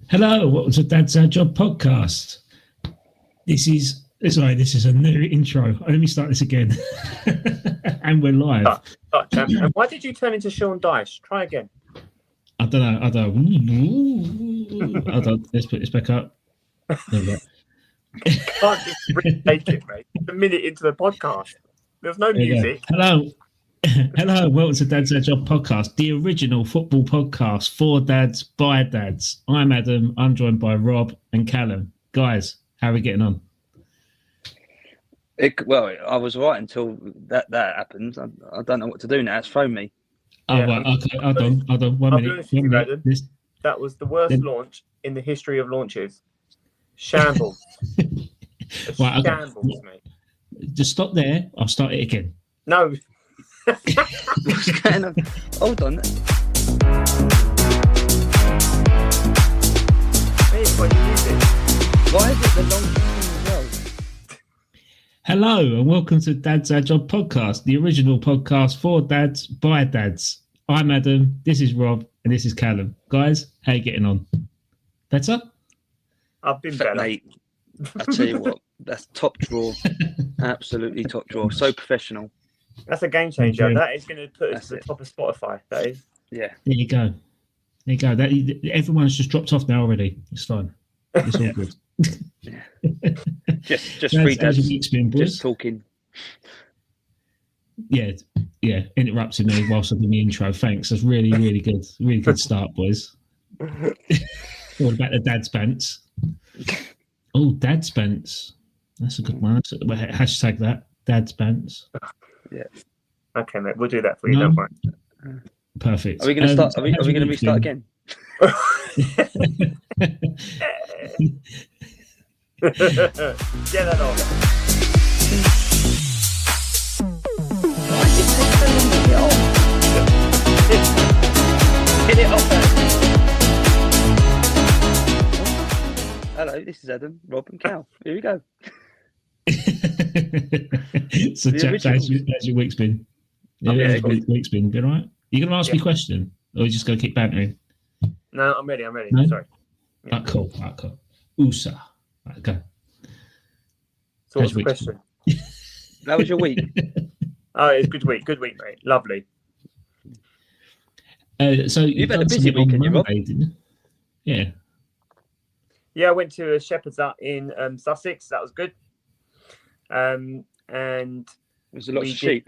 Hello, welcome to Dad's Our Job podcast. This is a new intro. Let me start this again. And we're live. And why did you turn into Sean Dyche? Try again. I don't know. Let's put this back up. There we go. Can't just retake it, mate. It's a minute into the podcast. There's no music. Hello, welcome to Dad's Our Job podcast, the original football podcast for dads by dads. I'm Adam. I'm joined by Rob and Callum. Guys, how are we getting on? Well, I was right until that happens. I don't know what to do now. It's thrown me. Oh, yeah. Right. Okay. Hold on. 1 minute. That was the worst launch in the history of launches. Shambles. Right, shambles, mate. Just stop there. I'll start it again. No. What's going on? Hold on. Why is it the long thing as well? Hello and welcome to Dad's Our Job podcast, the original podcast for dads by dads. I'm Adam, this is Rob, and this is Callum. Guys, how you getting on? Better? I've been better. Mate, I tell you what, that's top drawer. Absolutely top drawer. So professional. That's a game changer. That is going to put us to the top of Spotify. That is. Yeah. There you go. Everyone's just dropped off now already. It's fine. It's all good. Yeah. Just three dads just talking. Yeah, interrupting me whilst I do the intro. Thanks. That's really, really good. Really good start, boys. What about the dad's pants? Oh, dad's pants. That's a good one. Hashtag that. Dad's pants. Yeah. Okay, mate. We'll do that for you. Don't worry. Perfect. Are we going to start? Are we going to restart again? Get that off. Why did it take so long to get on? Get it off. Hello, this is Adam, Rob, and Cal. Here we go. So, chaps, how's your week's been? Week's been all right? You going to ask me a question, or are you just going to keep bantering? No, I'm ready. No? Sorry. Yeah. Cool. USA. Right, go. So what's the question? That was your week. Oh, it's a good week. Good week, mate. Lovely. So you've had a busy week, haven't you, Rob? Didn't you? Yeah. Yeah, I went to a shepherd's hut in Sussex. That was good. And there's a lot of sheep.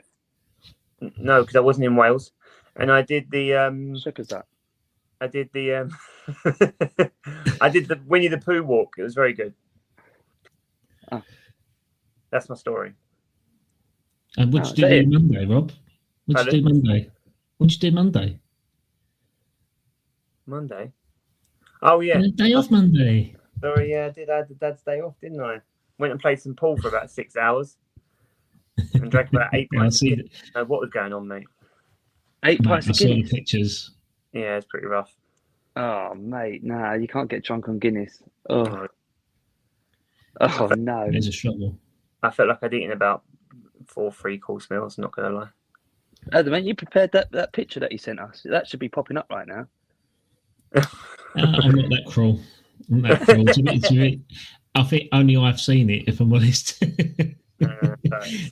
No, because I wasn't in Wales. And I did the shepherd's hut. I did the I did the Winnie the Pooh walk. It was very good. Oh. That's my story. And what did you do Monday, Rob? What did you do Monday? Monday? Oh, yeah. Day off Monday. Sorry, yeah, I had the dad's day off, didn't I? Went and played some pool for about 6 hours. And drank about 8 pints. What was going on, mate? 8 pints of Guinness? I saw the pictures. Yeah, it's pretty rough. Oh, mate, nah, you can't get drunk on Guinness. Oh no. There's a struggle. I felt like I'd eaten about 4 3-course meals, not going to lie. Adam, mate, you prepared that picture that you sent us. That should be popping up right now. I'm not that cruel. I think only I've seen it, if I'm honest. I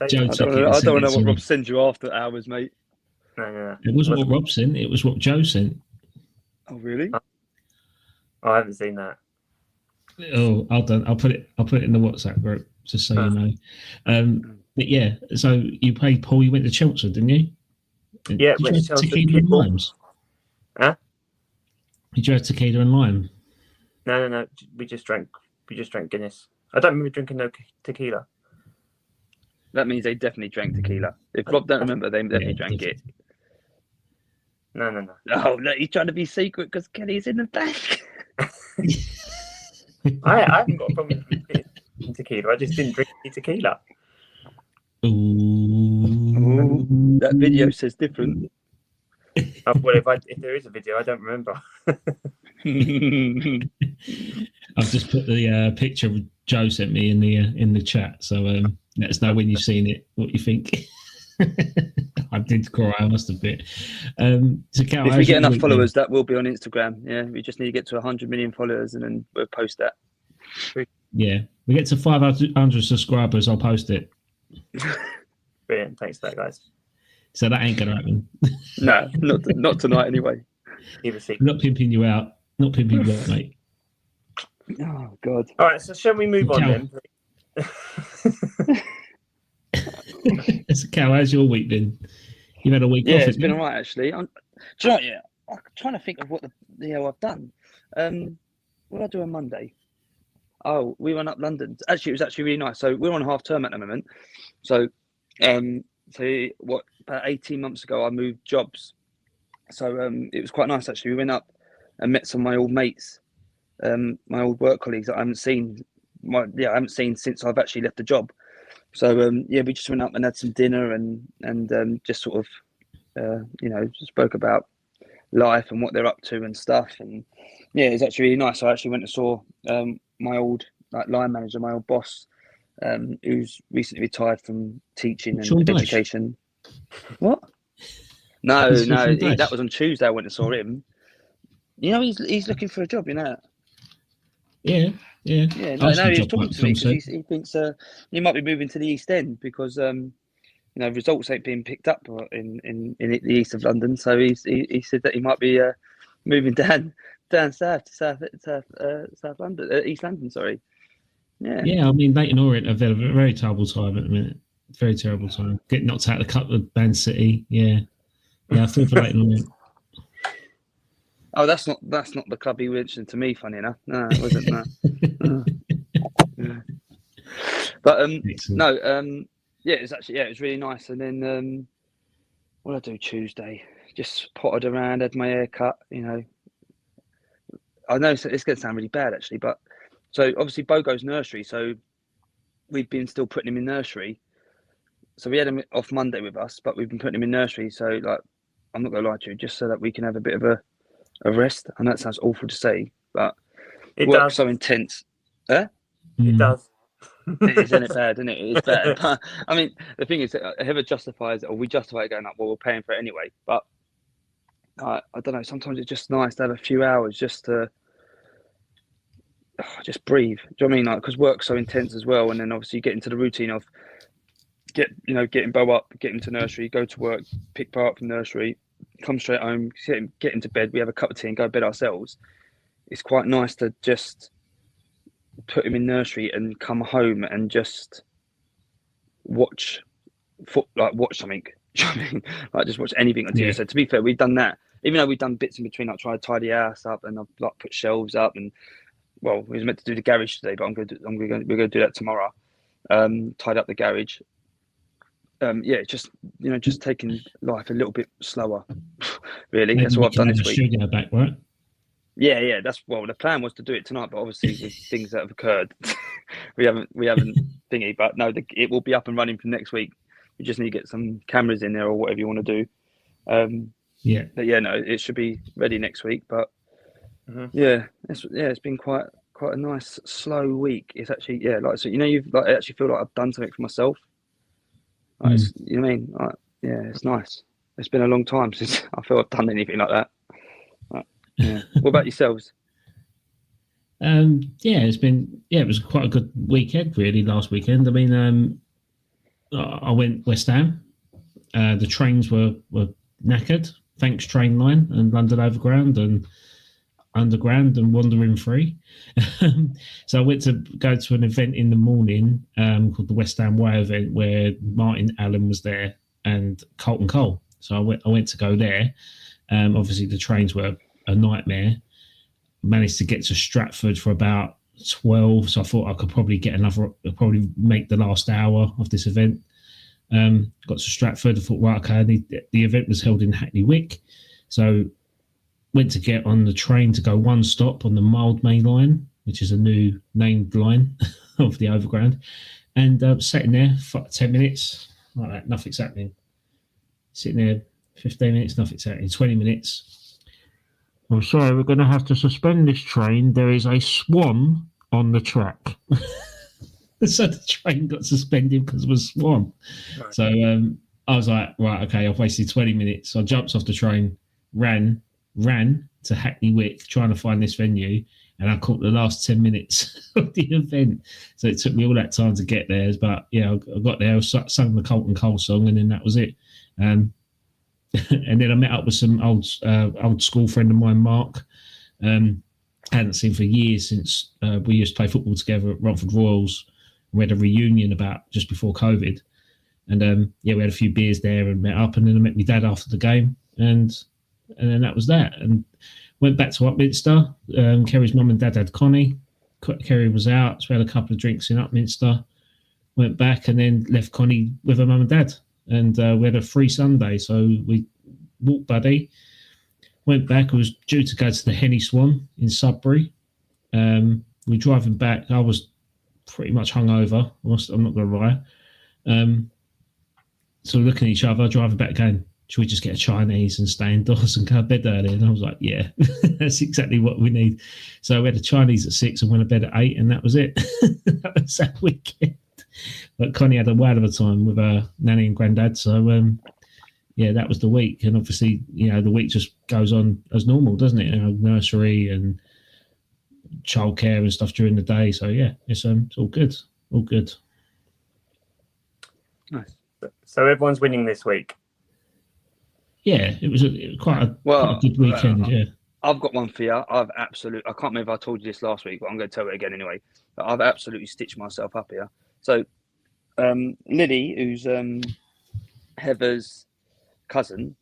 don't know what Rob sends you after hours, mate. No. It wasn't what Rob sent. It was what Joe sent. Oh, really? I haven't seen that. Oh, I'll put it in the WhatsApp group just so you know. But yeah, so you played pool. You went to Chelmsford, didn't you? Yeah, went to Chelmsford. Tequila and limes. Huh? Did you have tequila and lime? No. We just drank Guinness. I don't remember drinking no tequila. That means they definitely drank tequila. If Rob don't remember, they definitely drank it. No. Oh, look, he's trying to be secret because Kelly's in the back. I haven't got a problem with tequila. I just didn't drink any tequila. Ooh. That video says different. Well, if there is a video, I don't remember. I've just put the picture Joe sent me in the chat, so let us know when you've seen it, what you think. I did cry, I must admit. So Cal, If we how's get your enough week followers, that will be on Instagram. Yeah, we just need to get to 100 million followers, and then we'll post that. been? Yeah, we get to 500 subscribers, I'll post it. Brilliant. Thanks for that, guys. So that ain't gonna happen. No, not tonight anyway. Keep a secret. Not pimping you out. Not pimping you out, mate. Oh God. All right, so shall we move on Cal. then? So Cal, how's your week been? You've had a week Yeah, off. it's been haven't you? alright actually. Do you know what, yeah, I'm trying to think of what the hell I've done. What did I do on Monday? Oh, we went up London. Actually, it was actually really nice. So we're on half term at the moment. So, about 18 months ago, I moved jobs. So it was quite nice actually. We went up and met some of my old mates, my old work colleagues that I haven't seen. I haven't seen since I've actually left the job. So we just went up and had some dinner and just sort of spoke about life and what they're up to and stuff. And yeah, it was actually really nice. I actually went and saw my old line manager, my old boss, who's recently retired from teaching and Sean Dash. education. What? No, He's no, Sean Dash. that was on Tuesday. I went and saw him. You know, he's looking for a job. You know. Yeah. Yeah, no, Ask him he was job talking work, to me Tom because he thinks he might be moving to the East End because results ain't being picked up in the east of London. So he said that he might be moving down south to South London, East London. Sorry. Yeah. Yeah, I mean, Leighton Orient have had a very terrible time at the minute. Very terrible time. Getting knocked out of the cup with Man City. Yeah, I feel for Leighton Orient. Oh, that's not the club he mentioned to me. Funny enough, no, it wasn't. No. Yeah. But Excellent. it was really nice. And then what did I do Tuesday? Just potted around, had my hair cut. You know, I know it's going to sound really bad actually, but so obviously Bogo's nursery. So we've been still putting him in nursery. So we had him off Monday with us, but we've been putting him in nursery. So like, I'm not going to lie to you, just so that we can have a bit of a rest. I know that sounds awful to say, but It work's does. so intense. It does. It is, isn't it bad, isn't it? It is bad. But, I mean, the thing is, whoever justifies it, or we justify it going up, well, we're paying for it anyway. But I don't know, sometimes it's just nice to have a few hours just to just breathe. Do you know what I mean? Like, because work's so intense as well. And then obviously you get into the routine of getting Bo up, get him to nursery, go to work, pick Bo up from nursery, come straight home, get into bed. We have a cup of tea and go to bed ourselves. It's quite nice to just put him in nursery and come home and just watch something. Do you know what I mean? Like just watch anything on TV. Yeah. So to be fair, we've done that. Even though we've done bits in between, like try to tidy the house up and I've like put shelves up and well, we was meant to do the garage today, but we're going to do that tomorrow. Tied up the garage. Just taking life a little bit slower. Really, Maybe that's what I've done this week. Studio back, right? Yeah. The plan was to do it tonight, but obviously with things that have occurred, we haven't thingy. But no, it will be up and running from next week. We just need to get some cameras in there or whatever you want to do. But it should be ready next week. But it's been quite a nice slow week. It's actually I actually feel like I've done something for myself. Like, you know what I mean? Like, yeah, it's nice. It's been a long time since I feel I've done anything like that. What about yourselves? It was quite a good weekend really last weekend. I mean, I went West Ham. The trains were knackered. Thanks Train Line and London Overground and Underground and Wandering Free. So I went to go to an event in the morning called the West Ham Way event where Martin Allen was there and Colton Cole. So I went to go there. Obviously the trains were a nightmare. Managed to get to Stratford for about 12, so I thought I could probably make the last hour of this event. Got to Stratford, I thought, right, okay, the event was held in Hackney Wick, so went to get on the train to go one stop on the Mildmay line, which is a new named line of the Overground, and sitting there for 10 minutes, like that, nothing's happening. Sitting there 15 minutes, nothing's happening. 20 minutes. I'm sorry, we're going to have to suspend this train. There is a swan on the track. So the train got suspended because of a swan. Right. So, I was like, right, okay, I've wasted 20 minutes. So I jumped off the train, ran to Hackney Wick, trying to find this venue, and I caught the last 10 minutes of the event. So it took me all that time to get there. But yeah, I got there, I sung the Colton Cole song, and then that was it. And then I met up with some old school friend of mine, Mark. Hadn't seen for years since we used to play football together at Romford Royals. We had a reunion about just before COVID. And we had a few beers there and met up, and then I met my dad after the game, and then that was that. And went back to Upminster. Kerry's mum and dad had Connie. Kerry was out, so we had a couple of drinks in Upminster. Went back and then left Connie with her mum and dad, and we had a free Sunday, so we walked Buddy. Went back. I was due to go to the Henny Swan in Sudbury. We were driving back. I was pretty much hungover. I'm not going to lie. So we're looking at each other, driving back, going, should we just get a Chinese and stay indoors and go to bed early? And I was like, yeah, that's exactly what we need. So we had a Chinese at 6 and went to bed at 8, and that was it. That was that weekend. But Connie had a whale of a time with her nanny and granddad. So, that was the week. And obviously, the week just goes on as normal, doesn't it? Nursery and childcare and stuff during the day. So, yeah, it's all good. All good. Nice. So everyone's winning this week. Yeah, it was quite a good weekend. Yeah, I've got one for you. I can't remember if I told you this last week, but I'm going to tell it again anyway. But I've absolutely stitched myself up here. So, Lily, who's Heather's cousin,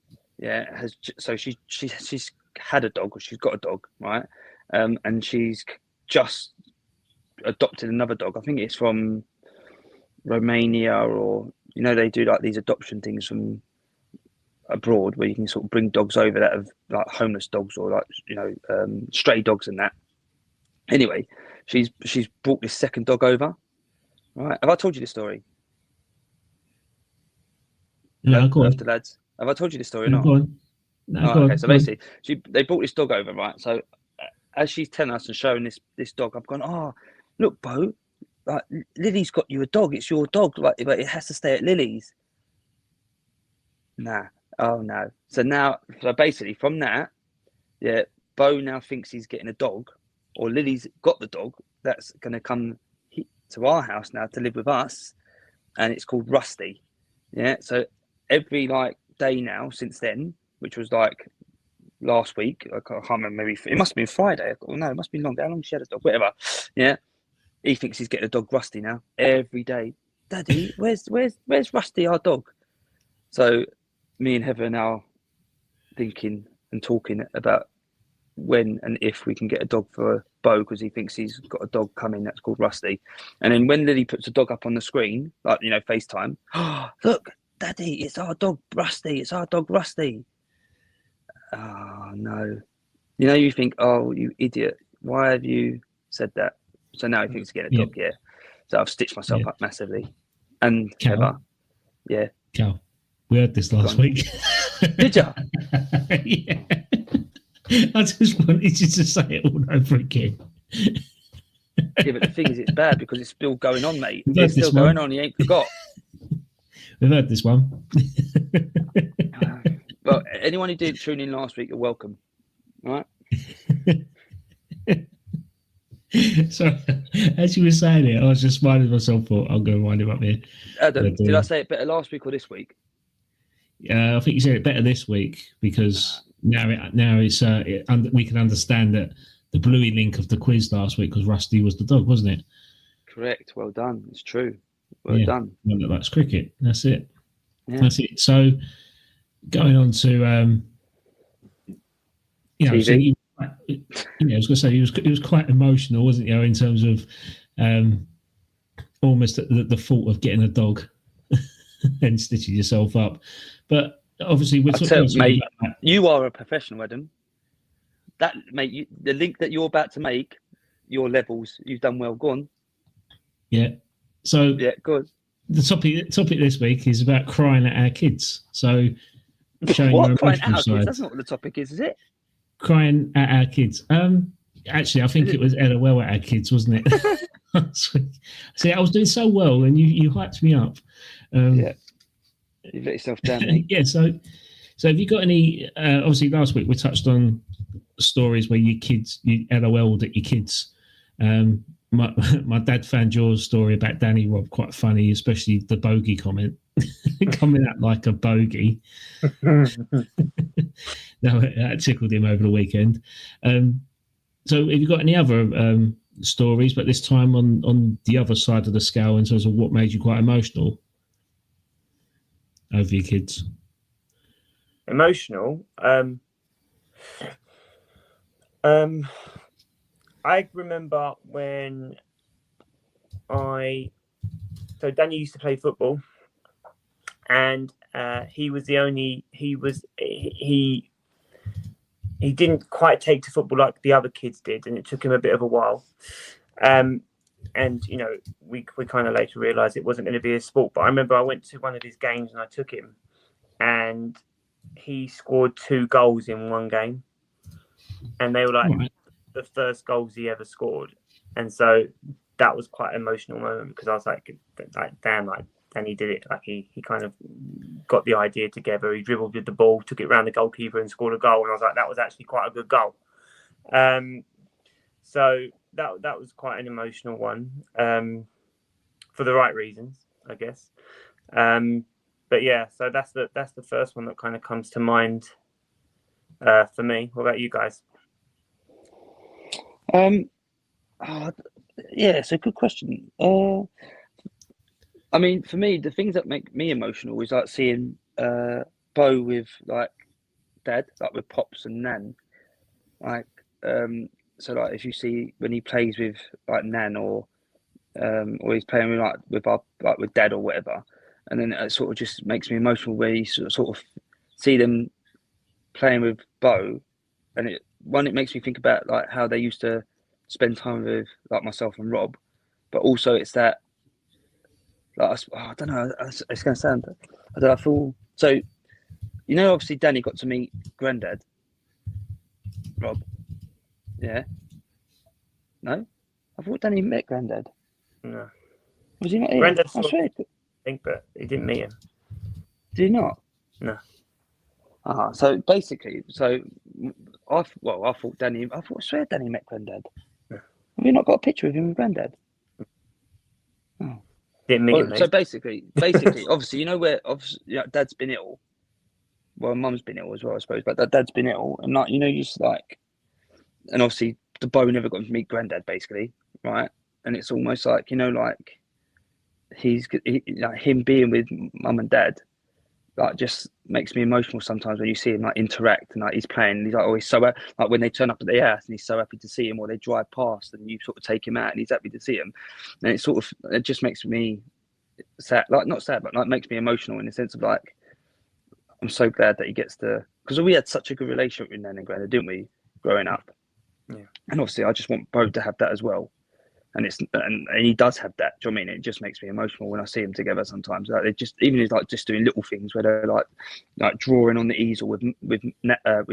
she's had a dog, or she's got a dog, right? And she's just adopted another dog. I think it's from Romania, or they do like these adoption things from abroad where you can sort of bring dogs over that have like homeless dogs or like stray dogs and that. Anyway, she's brought this second dog over. Right? Have I told you this story? No, go on. The lads. Have I told you this story or No, not? go on. No, go okay. on, So basically, they brought this dog over, right? So as she's telling us and showing this dog, I've gone, oh, look, Bo, like Lily's got you a dog. It's your dog. Like, but it has to stay at Lily's. Nah. Oh no. So basically from that, yeah, Bo now thinks he's getting a dog, or Lily's got the dog that's going to come to our house now to live with us, and it's called Rusty. Yeah. So every day now since then, which was like last week, I can't remember, maybe it must have been Friday. Or no, it must have been longer. How long she had a dog? Whatever. Yeah. He thinks he's getting a dog Rusty now every day. Daddy, where's Rusty, our dog? So me and Heather are now thinking and talking about when and if we can get a dog for Bo, because he thinks he's got a dog coming that's called Rusty. And then when Lily puts a dog up on the screen, like, FaceTime, oh, look, Daddy, it's our dog Rusty. It's our dog Rusty. Oh, no. You think, oh, you idiot. Why have you said that? So now he thinks he's getting a dog, yeah. So I've stitched myself up massively. And Cal, Heather, yeah. Cal, we heard this last week. Did you? Yeah. I just wanted you to say it all over again. Yeah, but the thing is, it's bad because it's still going on, mate. It's still going on. He ain't forgot. We've heard this one. Well, anyone who did tune in last week, you're welcome. All right. So, as you were saying it, I was just smiling myself. Thought I'm going to wind him up here. Adam, did I say it better last week or this week? I think you said it better this week, because now we can understand that the bluey link of the quiz last week was Rusty was the dog, wasn't it? Correct. Well done. It's true. Well done. Well, that's cricket. That's it. Yeah. That's it. So, going on to TV. So I was going to say he was quite emotional, wasn't he? In terms of almost the thought of getting a dog and stitching yourself up. But obviously, we're talking about mate, that. You are a professional, Adam. That, mate, the link that you're about to make, your levels, you've done well. Go on. Yeah. So yeah, good. The topic this week is about crying at our kids. So showing what? your Crying at our side. kids? That's not what the topic is it? Crying at our kids. Actually, I think it was LOL at our kids, wasn't it? See, I was doing so well, and you hyped me up. You've let yourself down, mate. Yeah. So have you got any? Obviously, last week we touched on stories where your kids, you LOL'd at your kids. My dad found your story about Danny Rob quite funny, especially the bogey comment coming out like a bogey. No, that tickled him over the weekend. So have you got any other stories, but this time on the other side of the scale in terms of what made you quite emotional over your kids? Emotional? I remember when Danny used to play football, and he didn't quite take to football like the other kids did, and it took him a bit of a while. And we kind of later realised it wasn't going to be a sport. But I remember I went to one of his games and I took him, and he scored 2 goals in one game, and they were like the first goals he ever scored. And so that was quite an emotional moment, because I was like damn, like Danny did it. Like he kind of got the idea together. He dribbled with the ball, took it around the goalkeeper and scored a goal. And I was like, that was actually quite a good goal. So that was quite an emotional one, for the right reasons, I guess. But yeah, so that's the first one that kind of comes to mind for me. What about you guys? Yeah, it's a good question. I mean, for me, the things that make me emotional is like seeing Bo with like Dad, like with Pops and Nan. Like, so like if you see when he plays with like Nan or he's playing with Dad or whatever, and then it sort of just makes me emotional where you sort of see them playing with Bo, and it makes me think about like how they used to spend time with like myself and Rob, but also it's that like I don't know, it's going to sound, I don't know, I feel so, obviously Danny got to meet Granddad Rob. Yeah. No? I thought Danny met Granddad. No. Was he not here? Granddad, I swear. I think, but he didn't meet him. Did he not? No. So basically, I thought Danny. I swear Danny met Granddad. Yeah. Have you not got a picture of him with Granddad? Oh. Didn't meet him. So basically, obviously, where obviously Dad's been ill. Well, Mum's been ill as well, I suppose, but Dad's been ill, and like just like, and obviously the Bo never got to meet Granddad, basically, right? And it's almost like like like him being with Mum and Dad, like just makes me emotional sometimes when you see him like interact and like he's playing. And he's like always so like when they turn up at the house and he's so happy to see him, or they drive past and you sort of take him out and he's happy to see him, and it just makes me sad, like not sad, but like makes me emotional in the sense of like I'm so glad that he gets to, because we had such a good relationship with Nan and Granddad, didn't we, growing up? Yeah. And obviously I just want Bo to have that as well. And he does have that. Do you know what I mean? It just makes me emotional when I see them together sometimes. Like they just, even if like just doing little things where they're like drawing on the easel with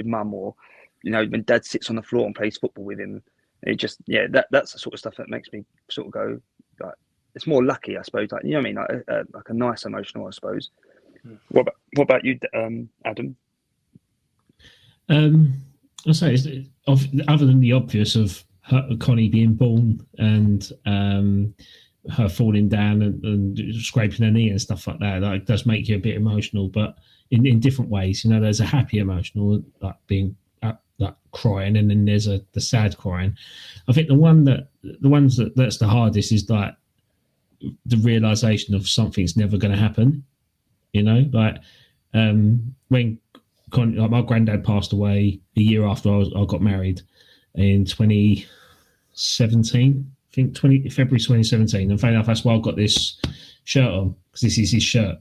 Mum, or when Dad sits on the floor and plays football with him. It just, yeah, that's the sort of stuff that makes me sort of go like, it's more lucky, I suppose. Like, you know what I mean? Like a nice emotional, I suppose. What about you, Adam? I'll say other than the obvious of Connie being born and her falling down and scraping her knee and stuff like that, it does make you a bit emotional, but in different ways. There's a happy emotional, like being like crying, and then there's the sad crying. I think that's the hardest is like the realization of something's never going to happen. Like when my granddad passed away a year after I got married in 2017, I think February 2017. And funny enough, that's why I got this shirt on, because this is his shirt.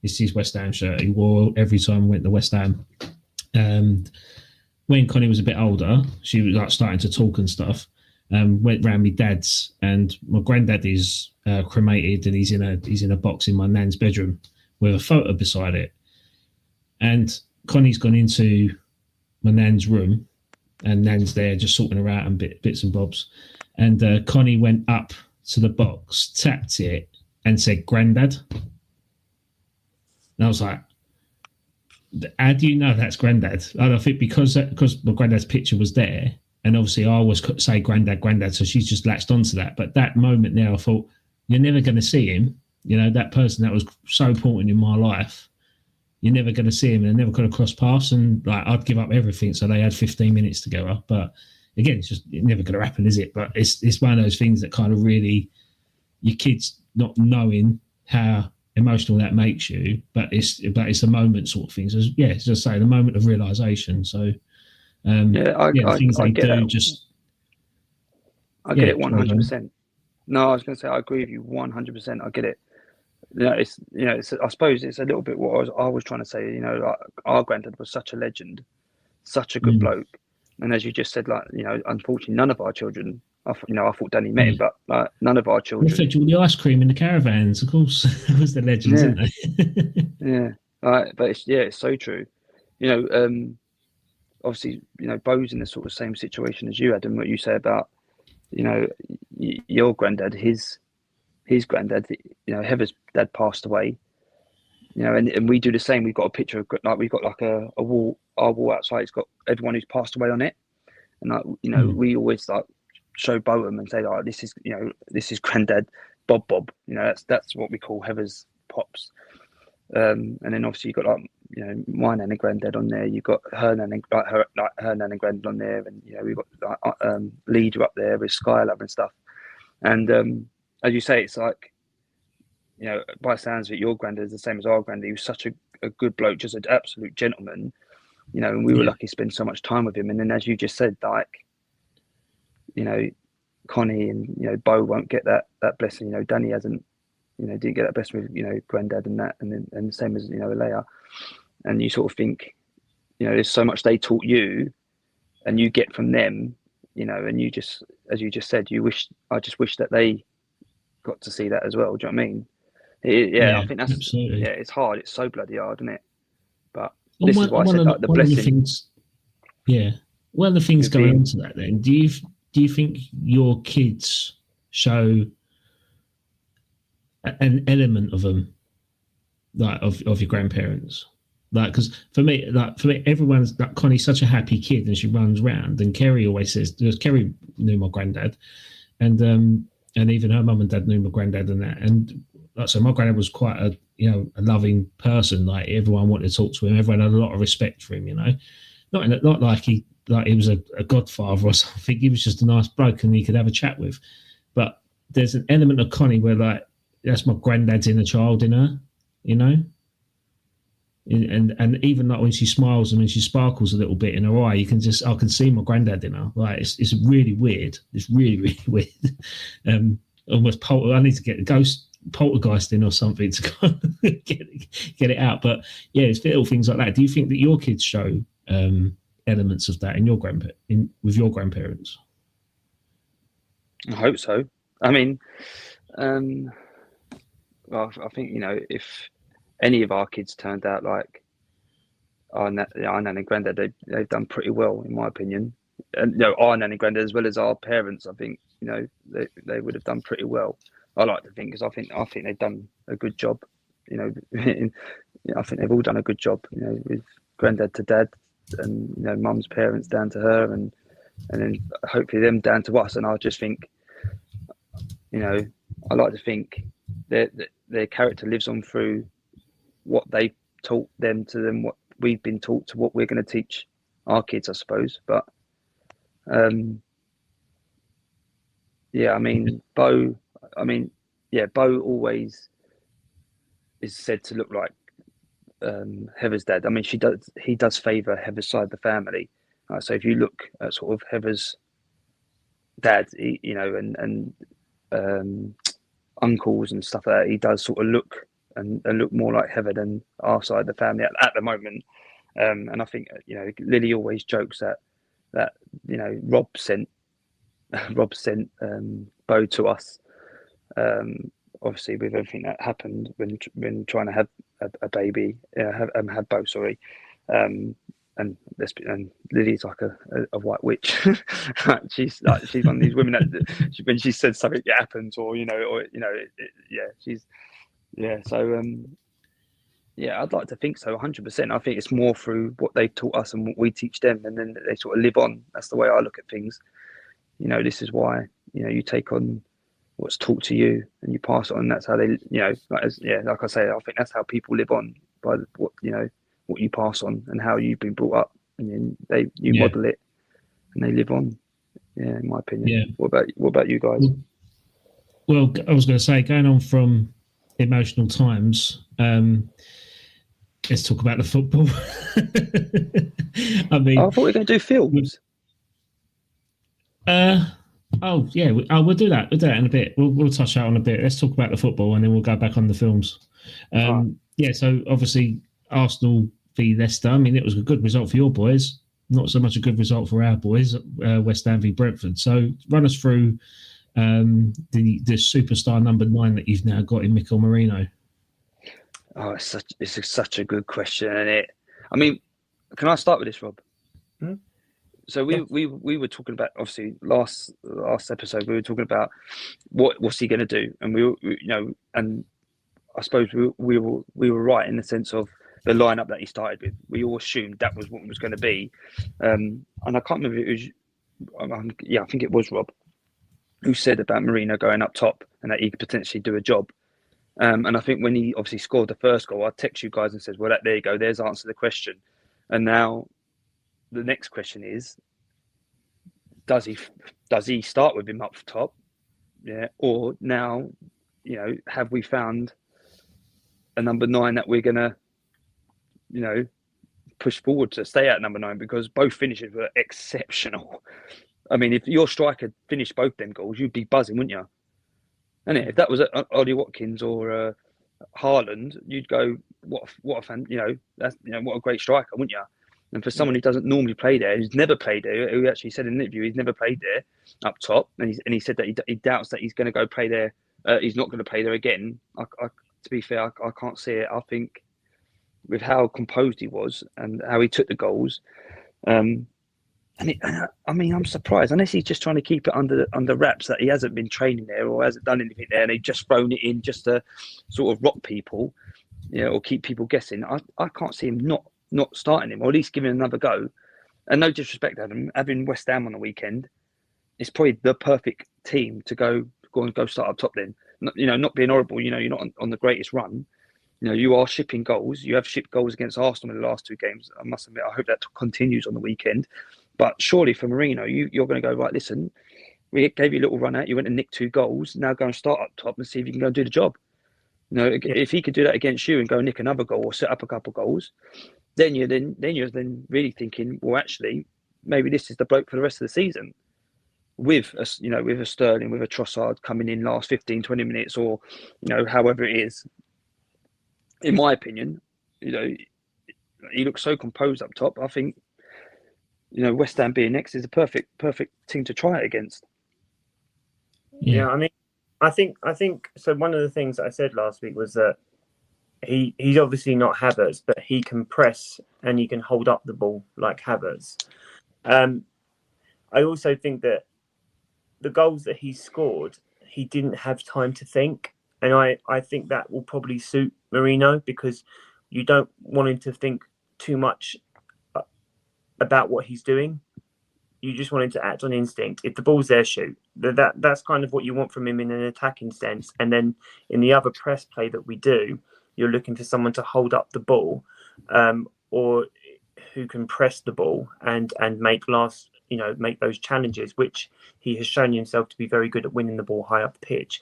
This is his West Ham shirt. He wore every time I went to West Ham. And when Connie was a bit older, she was like starting to talk and stuff. Went round my dad's, and my granddad is cremated, and he's in a box in my nan's bedroom with a photo beside it. And Connie's gone into my nan's room, and Nan's there just sorting her out and bits and bobs. And Connie went up to the box, tapped it, and said, "Granddad." And I was like, how do you know that's granddad? And I think because my granddad's picture was there, and obviously I always say granddad, so she's just latched onto that. But that moment now, I thought, you're never going to see him. You know, that person that was so important in my life, you're never going to see him, and they're never going to cross paths. And like, I'd give up everything so they had 15 minutes together. But again, it's never going to happen, is it? But it's one of those things that kind of really, your kids not knowing how emotional that makes you, but it's a moment sort of thing. So yeah, it's just say the moment of realization. So the things I they get do that. just. I get it 100%. No, I was going to say I agree with you 100%. I get it. I suppose it's a little bit what I was trying to say. You know, like our granddad was such a legend, such a good bloke, and as you just said, like, you know, unfortunately, none of our children. I thought Danny met him, but like, none of our children. They fed you all the ice cream in the caravans, of course. It was the legends, yeah. Isn't they? Yeah, but it's so true. You know, obviously, you know, Bo's in the sort of same situation as you had, and what you say about, you know, your granddad, his granddad, you know, Heather's dad passed away. You know, and we do the same. We've got a picture of, like, we've got like a wall, our wall outside. It's got everyone who's passed away on it, and like, you know, we always like show Bo them and say, like, this is granddad Bob. You know, that's what we call Heather's pops. And then obviously you've got, like, you know, my nan and granddad on there. You've got her nan and her nan and granddad on there, and you know, we've got like, Leader up there with Skylab and stuff. And as you say, it's like, you know, by the sounds of it, your granddad is the same as our granddad. He was such a good bloke, just an absolute gentleman, you know, and we were lucky to spend so much time with him. And then, as you just said, like, you know, Connie and, you know, Bo won't get that blessing. You know, Danny hasn't, you know, didn't get that blessing with, you know, granddad and that, and the same as, you know, Leia. And you sort of think, you know, there's so much they taught you and you get from them, you know, and you just, as you just said, I just wish that they got to see that as well. Do you know what I mean? I think that's absolutely. Yeah, it's hard. It's so bloody hard, isn't it? But this is why I said, like, the blessing. One of the things going on to that, then, do you think your kids show an element of them, like of your grandparents? Like, because for me, everyone's like, Connie's such a happy kid and she runs around, and Kerry always says, Kerry knew my granddad, and even her mum and dad knew my granddad and that. And like, so my granddad was quite a loving person. Like, everyone wanted to talk to him. Everyone had a lot of respect for him. You know, not like he was a godfather or something. He was just a nice bloke and he could have a chat with. But there's an element of Connie where, like, that's my granddad's inner child in her. You know. And even like when she smiles and when she sparkles a little bit in her eye, I can see my granddad in her. Like, it's really weird. It's really, really weird. Almost I need to get a ghost poltergeist in or something to kind of get it out. But yeah, it's little things like that. Do you think that your kids show elements of that with your grandparents? I hope so. I mean, well, I think, you know, if any of our kids turned out like our nan and granddad, they've done pretty well, in my opinion. And, you know, our nan and granddad, as well as our parents, I think, you know, they would have done pretty well. I like to think, because I think they've done a good job. You know, I think they've all done a good job. You know, with granddad to dad, and, you know, mum's parents down to her, and then hopefully them down to us. And I just think, you know, I like to think that their character lives on through what they taught them to them, what we've been taught to what we're going to teach our kids, I suppose. But I mean, Bo always is said to look like Heather's dad. I mean, he does favour Heather's side of the family. So if you look at sort of Heather's dad, you know, and uncles and stuff like that, he does sort of look and look more like Heather than our side of the family at the moment. And I think, you know, Lily always jokes that you know, Rob sent Bo to us, obviously with everything that happened when trying to have a baby, have Bo, sorry. And Lily's like a white witch. she's one of these women that when she said something, it happens, or, you know, she's. Yeah, so Yeah, I'd like to think so, 100%. I think it's more through what they taught us and what we teach them, and then they sort of live on. That's the way I look at things. This is why, you take on what's taught to you and you pass it on. That's how they, like I say, I think that's how people live on, by what you pass on and how you've been brought up, and then you model it and they live on. Yeah, in my opinion. Yeah. What about you guys? Well, I was going to say, going on from emotional times, let's talk about the football. I mean, I thought we were going to do films. We'll do that. We'll do that in a bit. We'll touch that on a bit. Let's talk about the football, and then we'll go back on the films. Yeah. So obviously, Arsenal v Leicester. I mean, it was a good result for your boys. Not so much a good result for our boys, West Ham v Brentford. So run us through the superstar number 9 that you've now got in Mikel Merino. Oh, it's such a good question, isn't it? I mean, can I start with this, Rob? Mm-hmm. So we were talking about, obviously, last episode we were talking about what's he going to do, and we and I suppose we were right in the sense of the lineup that he started with. We all assumed that was what it was going to be, and I can't remember if it was. I think it was Rob who said about Merino going up top and that he could potentially do a job. And I think when he obviously scored the first goal, I text you guys and said, "Well, there you go. There's the answer to the question." And now the next question is, does he start with him up top? Yeah. Or now, have we found a number 9 that we're gonna, push forward to stay at number 9, because both finishes were exceptional. I mean, if your striker finished both them goals, you'd be buzzing, wouldn't you? And if that was Ollie Watkins or Haaland, you'd go, what a fan, that's what a great striker, wouldn't you? And for someone who doesn't normally play there, who's never played there, who actually said in an interview he's never played there up top, and he said that he doubts that he's going to go play there. He's not going to play there again. To be fair, I can't see it. I think with how composed he was and how he took the goals, I'm surprised, unless he's just trying to keep it under wraps, that he hasn't been training there or hasn't done anything there, and he's just thrown it in just to sort of rock people, or keep people guessing. I can't see him not starting him, or at least giving him another go. And no disrespect to him, having West Ham on the weekend, it's probably the perfect team to go start up top then. Not being horrible, you're not on the greatest run. You are shipping goals. You have shipped goals against Arsenal in the last 2 games. I must admit, I hope that continues on the weekend. But surely for Merino, you're going to go, right, listen, we gave you a little run out. You went and nicked 2 goals. Now go and start up top and see if you can go and do the job. If he could do that against you and go nick another goal or set up a couple of goals, then you're really thinking, well, actually, maybe this is the bloke for the rest of the season. With a Sterling, with a Trossard coming in last 15, 20 minutes, or however it is. In my opinion, he looks so composed up top. I think, West Ham being next is a perfect team to try it against. Yeah, I mean, I think so. One of the things that I said last week was that he's obviously not Havertz, but he can press and he can hold up the ball like Havertz. I also think that the goals that he scored, he didn't have time to think. And I think that will probably suit Merino, because you don't want him to think too much about what he's doing. You just want him to act on instinct. If the ball's there, shoot. That's kind of what you want from him in an attacking sense. And then in the other press play that we do, you're looking for someone to hold up the ball, or who can press the ball and make those challenges, which he has shown himself to be very good at, winning the ball high up the pitch.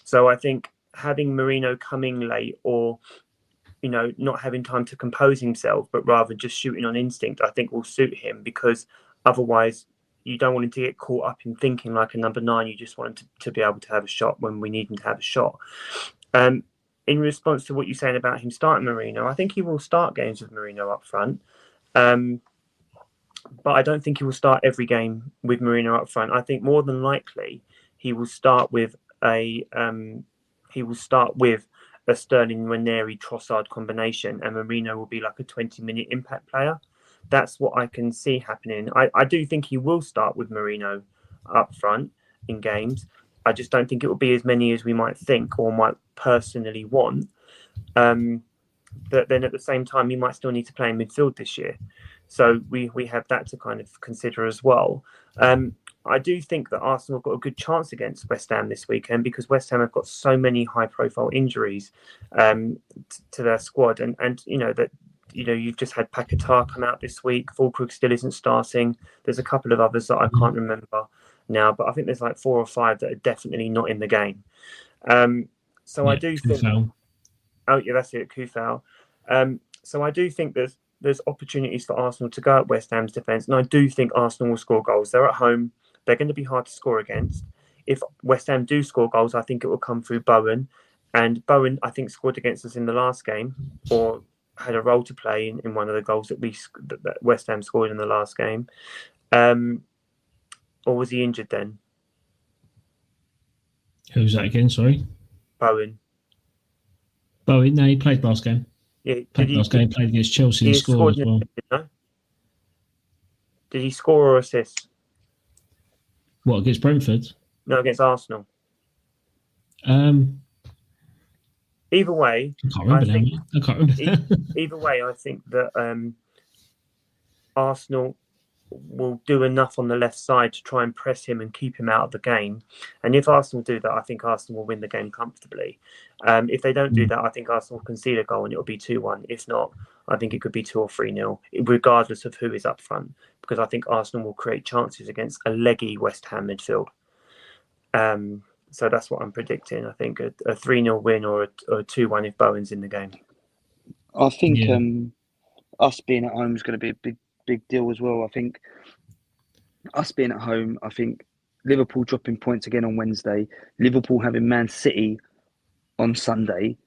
So I think having Merino coming late, or not having time to compose himself, but rather just shooting on instinct, I think will suit him, because otherwise you don't want him to get caught up in thinking like a number 9. You just want him to be able to have a shot when we need him to have a shot. In response to what you're saying about him starting Merino, I think he will start games with Merino up front. But I don't think he will start every game with Merino up front. I think more than likely he will start with a Sterling Ranieri Trossard combination, and Merino will be like a 20-minute impact player. That's what I can see happening. I do think he will start with Merino up front in games. I just don't think it will be as many as we might think or might personally want. but then at the same time, he might still need to play in midfield this year. So we have that to kind of consider as well. I do think that Arsenal have got a good chance against West Ham this weekend because West Ham have got so many high-profile injuries to their squad, and you've just had Paquetá come out this week. Fulkrug still isn't starting. There's a couple of others that I can't remember now, but I think there's like 4 or 5 that are definitely not in the game. So I do think. Oh yeah, that's it, Kufal. So I do think there's opportunities for Arsenal to go at West Ham's defence, and I do think Arsenal will score goals. They're at home. They're going to be hard to score against. If West Ham do score goals, I think it will come through Bowen. And Bowen, I think, scored against us in the last game, or had a role to play in one of the goals that West Ham scored in the last game. Or was he injured then? Who was that again? Sorry, Bowen. Bowen. No, he played last game. Yeah, Played against Chelsea and scored as well. No? Did he score or assist? What, against Brentford? No, against Arsenal. Either way, I can't remember now. I can't remember. Either way, I think that Arsenal will do enough on the left side to try and press him and keep him out of the game. And if Arsenal do that, I think Arsenal will win the game comfortably. If they don't do that, I think Arsenal will concede a goal and it'll be 2-1. If not, I think it could be 2 or 3-0, regardless of who is up front, because I think Arsenal will create chances against a leggy West Ham midfield. So that's what I'm predicting. I think a 3-0 win or a 2-1 if Bowen's in the game. I think us being at home is going to be a big deal as well. I think us being at home, I think Liverpool dropping points again on Wednesday, Liverpool having Man City on Sunday.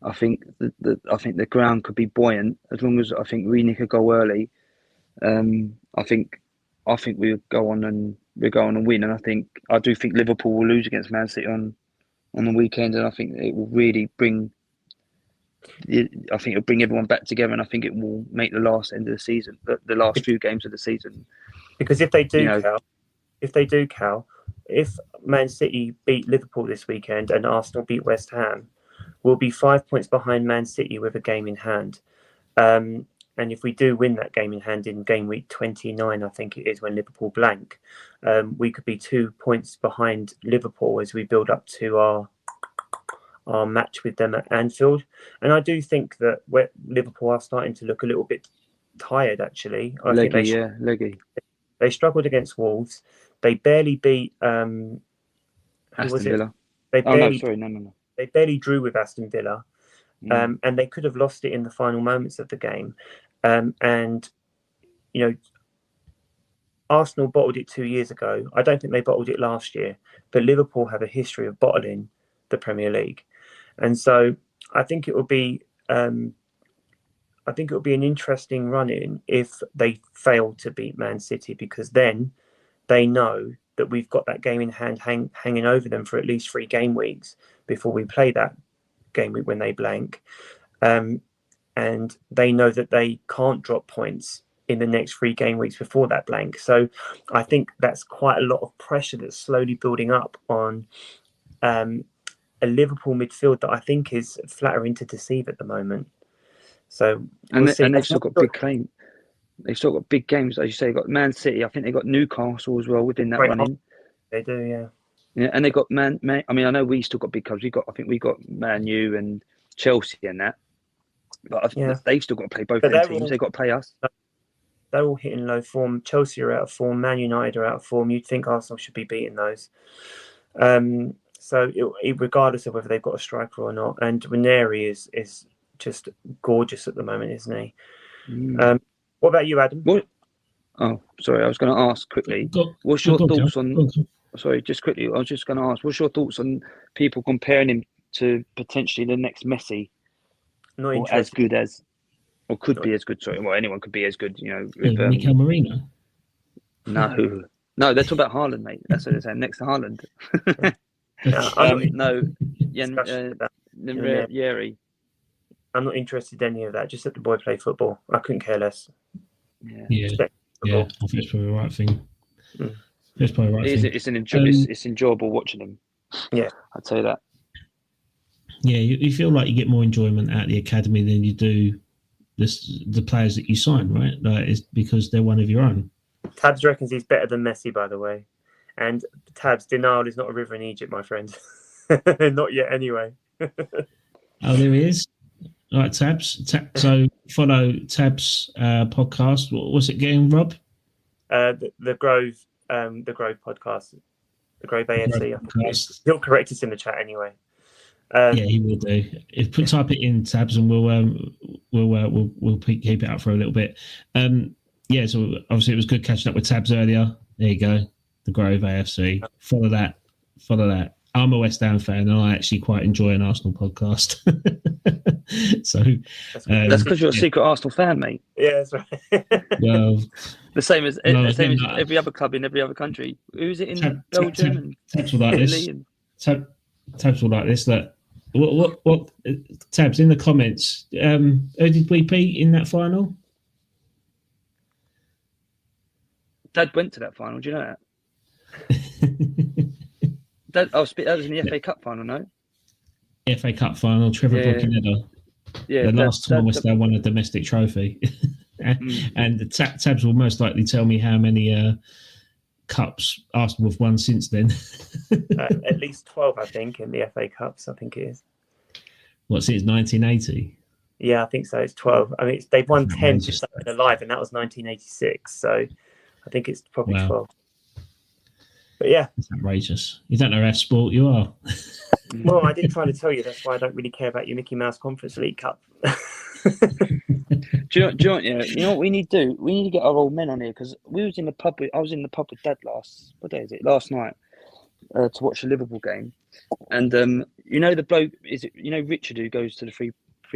I think the ground could be buoyant as long as I think we nick a goal early. I think we'll go on and win, and I do think Liverpool will lose against Man City on the weekend, and I think it will really bring everyone back together, and I think it will make the last end of the season, the last few games of the season. Because if they do, Cal, if Man City beat Liverpool this weekend and Arsenal beat West Ham, we'll be 5 points behind Man City with a game in hand. And if we do win that game in hand in game week 29, I think it is when Liverpool blank, we could be 2 points behind Liverpool as we build up to our match with them at Anfield. And I do think that Liverpool are starting to look a little bit tired, actually. Leggy. They struggled against Wolves. They barely beat... Aston Villa. No. They barely drew with Aston Villa. And they could have lost it in the final moments of the game. And, Arsenal bottled it 2 years ago. I don't think they bottled it last year. But Liverpool have a history of bottling the Premier League. And so I think it will be... an interesting run-in if they fail to beat Man City, because then they know that we've got that game in hand hanging over them for at least 3 game weeks before we play that game week when they blank. And they know that they can't drop points in the next 3 game weeks before that blank. So I think that's quite a lot of pressure that's slowly building up on a Liverpool midfield that I think is flattering to deceive at the moment. So they've still got big claim. They've still got big games, as you say. They've got Man City. I think they've got Newcastle as well within that running. They do, yeah. Yeah, and they got Man. I mean, I know we still got big clubs. I think we got Man U and Chelsea and that. But I think they've still got to play both their teams. They've got to play us. They're all hitting low form. Chelsea are out of form. Man United are out of form. You'd think Arsenal should be beating those. So regardless of whether they've got a striker or not, and Ranieri is just gorgeous at the moment, isn't he? What about you, Adam? Oh, sorry. I was going to ask quickly. What's your thoughts on? Sorry, just quickly. I was just going to ask. What's your thoughts on people comparing him to potentially the next Messi, or as good as, or could be as good? Sorry, well, anyone could be as good. With, Mikel Marino. No, they're talking about Haaland, mate. That's what they're saying. Next to Haaland. Yeri. I'm not interested in any of that. Just let the boy play football. I couldn't care less. Yeah. I think it's probably the right thing. It's probably the right thing. It's enjoyable watching him. Yeah, I'd say that. Yeah, you feel like you get more enjoyment out of the academy than you do the players that you sign, right? Like, it's because they're one of your own. Tabs reckons he's better than Messi, by the way. And Tabs, denial is not a river in Egypt, my friend. Not yet, anyway. Oh, there he is. All right, Tabs. So follow Tabs' podcast. What's it again, Rob? The Grove podcast, the Grove AFC. Podcast. He'll correct us in the chat anyway. Yeah, he will do. Type it in, Tabs, and we'll keep it up for a little bit. Yeah, so obviously it was good catching up with Tabs earlier. There you go, the Grove AFC. Follow that. I'm a West Ham fan, and I actually quite enjoy an Arsenal podcast. So that's because you're a secret Arsenal fan, mate. Yeah, that's right. Well, the same as every other club in every other country. Who's it in Belgium? Tabs will like this. And... Tabs will like this. That what Tabs in the comments? Who did we beat in that final? Dad went to that final. Do you know that? That was in the FA Cup final, no? FA Cup final, Trevor Brook and Header. Yeah, the last time West Ham won a domestic trophy. And the Tabs will most likely tell me how many cups Arsenal have won since then. At least 12, I think, in the FA Cups, I think it is. What, since 1980? Yeah, I think so. It's 12. I mean, they've won 10 just alive, and that was 1986. So I think it's probably 12. But yeah. It's outrageous. You don't know how sport you are. Well, I did try to tell you. That's why I don't really care about your Mickey Mouse Conference League Cup. Do you know what we need to do? We need to get our old men on here, because I was in the pub with Dad last night to watch the Liverpool game, and the bloke Richard, who goes to the Free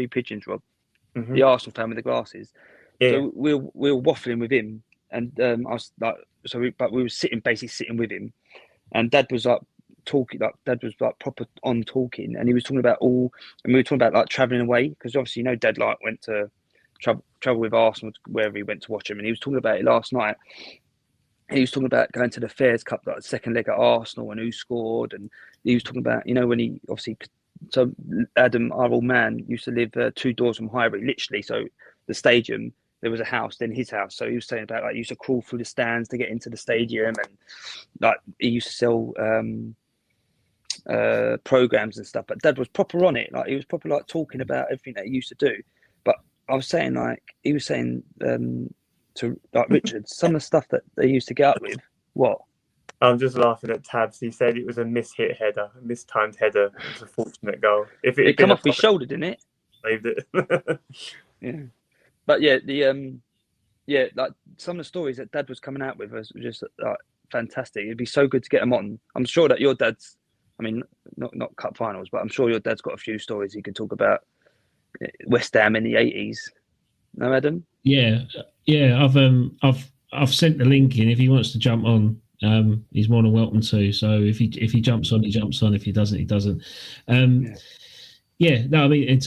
Pigeons, Rob, the Arsenal fan with the glasses. Yeah. So we were waffling with him, and I was like, we were sitting with him, and Dad was like talking, Dad was like proper on talking, and he was talking about we were talking about like travelling away, because obviously Dad like went to travel with Arsenal wherever he went to watch him, and he was talking about it last night. And he was talking about going to the Fairs Cup, like the second leg at Arsenal, and who scored, and he was talking about when he obviously, so Adam, our old man, used to live 2 doors from Highbury, literally. So the stadium, there was a house, then his house. So he was saying about like he used to crawl through the stands to get into the stadium, and like he used to sell programs and stuff. But Dad was proper on it, like he was proper like talking about everything that he used to do. But I was saying, like he was saying to like Richard, some of the stuff that they used to get up with. What? I'm just laughing at Tabs. He said it was a mistimed header. It was a fortunate goal. If it come off his shoulder, didn't it? Saved it. Yeah. But yeah, like some of the stories that Dad was coming out with was just like fantastic. It'd be so good to get them on. I'm sure that your dad's, I mean, not cup finals, but I'm sure your dad's got a few stories he could talk about West Ham in the 80s. No, Adam? Yeah. I've sent the link in. If he wants to jump on, he's more than welcome to. So if he jumps on, he jumps on. If he doesn't, he doesn't. No, I mean,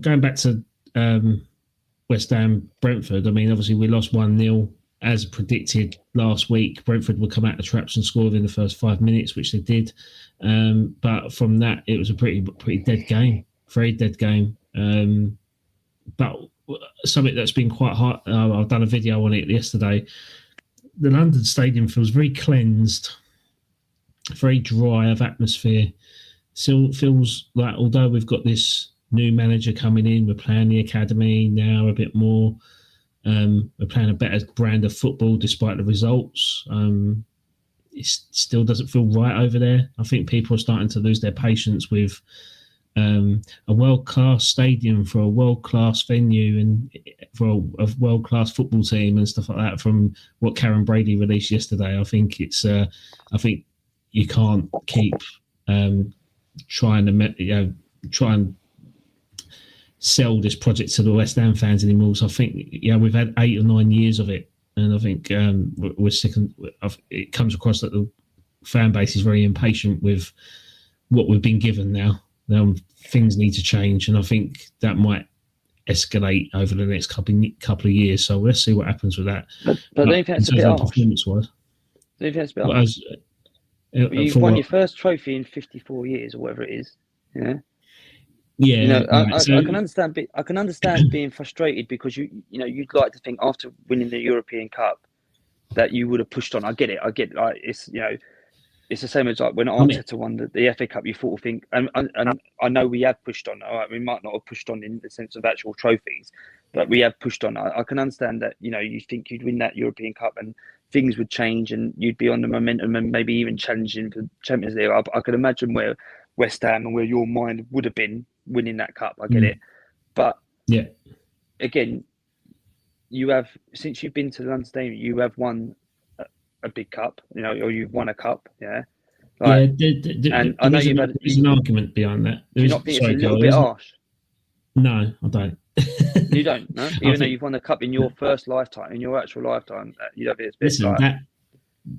going back to West Ham Brentford, I mean, obviously we lost 1-0 as predicted last week. Brentford would come out the traps and score in the first 5 minutes, which they did. But from that, it was a pretty dead game, very dead game. But something that's been quite hard, I've done a video on it yesterday. The London Stadium feels very cleansed, very dry of atmosphere. Still feels like, although we've got this new manager coming in, we're playing the academy now a bit more. We're playing a better brand of football despite the results. It still doesn't feel right over there. I think people are starting to lose their patience with a world-class stadium for a world-class venue and for a world-class football team and stuff like that. From what Karen Brady released yesterday, I think you can't keep try and sell this project to the West Ham fans anymore. So I think we've had 8 or 9 years of it, and I think we're sick. It comes across that the fan base is very impatient with what we've been given now. Things need to change, and I think that might escalate over the next couple of years. So let's see what happens with that. But don't you think that's a bit harsh? You've won your first trophy in 54 years or whatever it is. Yeah. Yeah, I can understand. I can understand being frustrated because you'd like to think after winning the European Cup that you would have pushed on. I get it. Like, it's it's the same as like when Arteta won the FA Cup. You sort of think, and I know we have pushed on. All right, we might not have pushed on in the sense of actual trophies, but we have pushed on. I can understand that. You think you'd win that European Cup and things would change and you'd be on the momentum and maybe even challenging for Champions League. I could imagine where West Ham and where your mind would have been winning that cup. I get it, but again, you have, since you've been to the London Stadium, you have won a big cup, or you've won a cup, and I know there's an argument behind that. Do you not think it's a little bit harsh? No, I don't. You don't, no? Even though you've won the cup in your first lifetime, in your actual lifetime, you don't think it's a bit. Listen,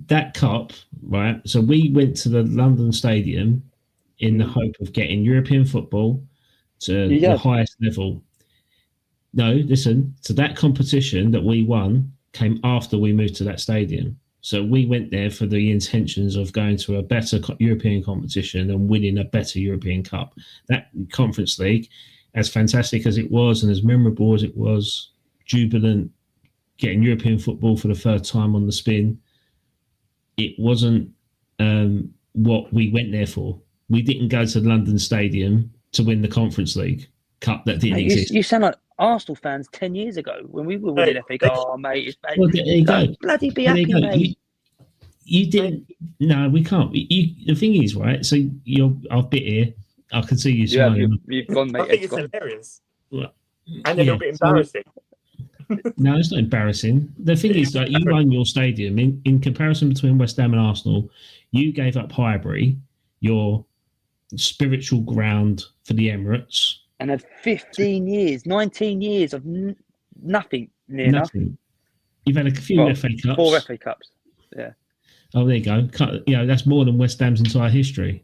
that cup, right? So we went to the London Stadium in the hope of getting European football to the highest level. No, listen. So that competition that we won came after we moved to that stadium. So we went there for the intentions of going to a better European competition and winning a better European Cup. That Conference League, as fantastic as it was and as memorable as it was, jubilant, getting European football for the third time on the spin, it wasn't what we went there for. We didn't go to the London Stadium to win the Conference League Cup that didn't exist. You sound like Arsenal fans 10 years ago when we were winning FA Cup. Oh, mate, it's bad. Well, there you go. Bloody be happy, mate. You didn't. No, we can't. The thing is, right? So I've bit here. I can see you smiling. You've gone, mate. I think it's hilarious. Well, and a little bit embarrassing. No, it's not embarrassing. The thing is that you own your stadium. In comparison between West Ham and Arsenal, you gave up Highbury, your spiritual ground for the Emirates. And had 15 years, 19 years of nothing near enough. You've had a few FA Cups. 4 FA Cups, yeah. Oh, there you go. That's more than West Ham's entire history.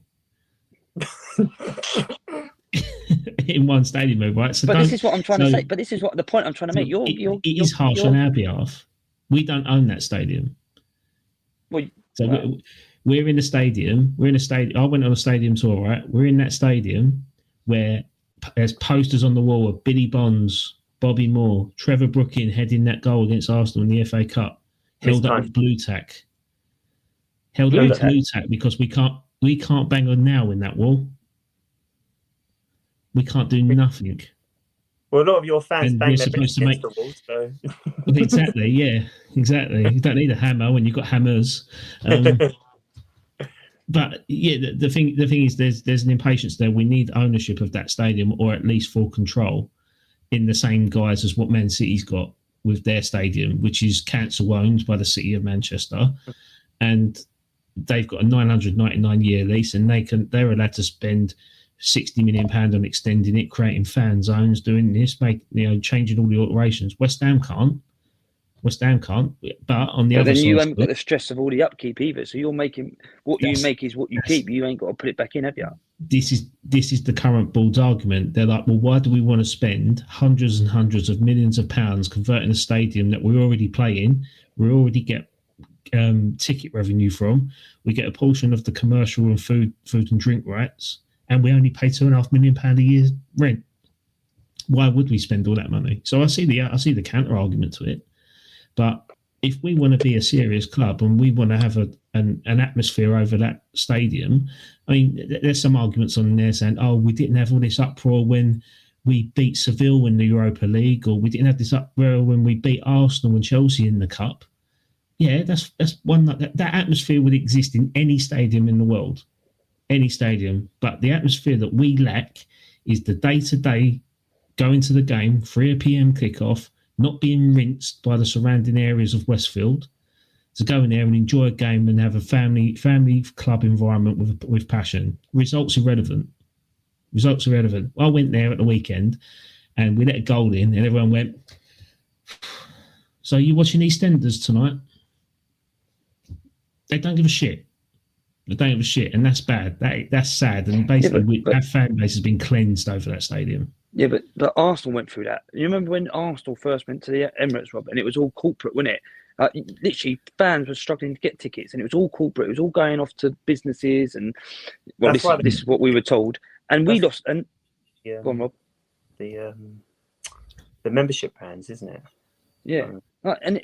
In one stadium, right? So but this is what I'm trying to say. But this is what the point I'm trying to make. It is harsh on our behalf. We don't own that stadium. We're in a stadium. I went on a stadium tour, right? We're in that stadium where there's posters on the wall of Billy Bonds, Bobby Moore, Trevor Brooking heading that goal against Arsenal in the FA Cup, held up with blue tack. Held up with blue tack because we can't bang a nail in that wall. We can't do nothing. Well, a lot of your fans bang their bits against the walls, so. Exactly, yeah, exactly. You don't need a hammer when you've got hammers. But yeah, the thing is, there's an impatience there. We need ownership of that stadium, or at least full control, in the same guise as what Man City's got with their stadium, which is council owned by the City of Manchester, and they've got a 999-year lease, and they're allowed to spend £60 million on extending it, creating fan zones, doing this, changing all the alterations. West Ham can't. But on the other side, you haven't got the stress of all the upkeep either. So you're making what you make is what you keep. You ain't got to put it back in, have you? This is the current board's argument. They're like, well, why do we want to spend hundreds and hundreds of millions of pounds converting a stadium that we already play in? We already get ticket revenue from. We get a portion of the commercial and food and drink rights, and we only pay £2.5 million a year rent. Why would we spend all that money? So I see the counter argument to it. But if we want to be a serious club and we want to have an atmosphere over that stadium, I mean, there's some arguments on there saying, oh, we didn't have all this uproar when we beat Seville in the Europa League, or we didn't have this uproar when we beat Arsenal and Chelsea in the Cup. Yeah, that's one that atmosphere would exist in any stadium in the world, any stadium. But the atmosphere that we lack is the day-to-day going to the game, 3 p.m. kickoff, not being rinsed by the surrounding areas of Westfield, to go in there and enjoy a game and have a family club environment with passion. Results irrelevant. I went there at the weekend and we let a goal in and everyone went, so you watching EastEnders tonight? They don't give a shit. And that's bad. That's sad. And basically, our fan base has been cleansed over that stadium. Yeah, but Arsenal went through that. You remember when Arsenal first went to the Emirates, Rob, and it was all corporate, wasn't it? Literally, fans were struggling to get tickets, and it was all corporate. It was all going off to businesses, and this is what we were told. And we lost. And Go on, Rob. the membership brands, isn't it? Yeah, and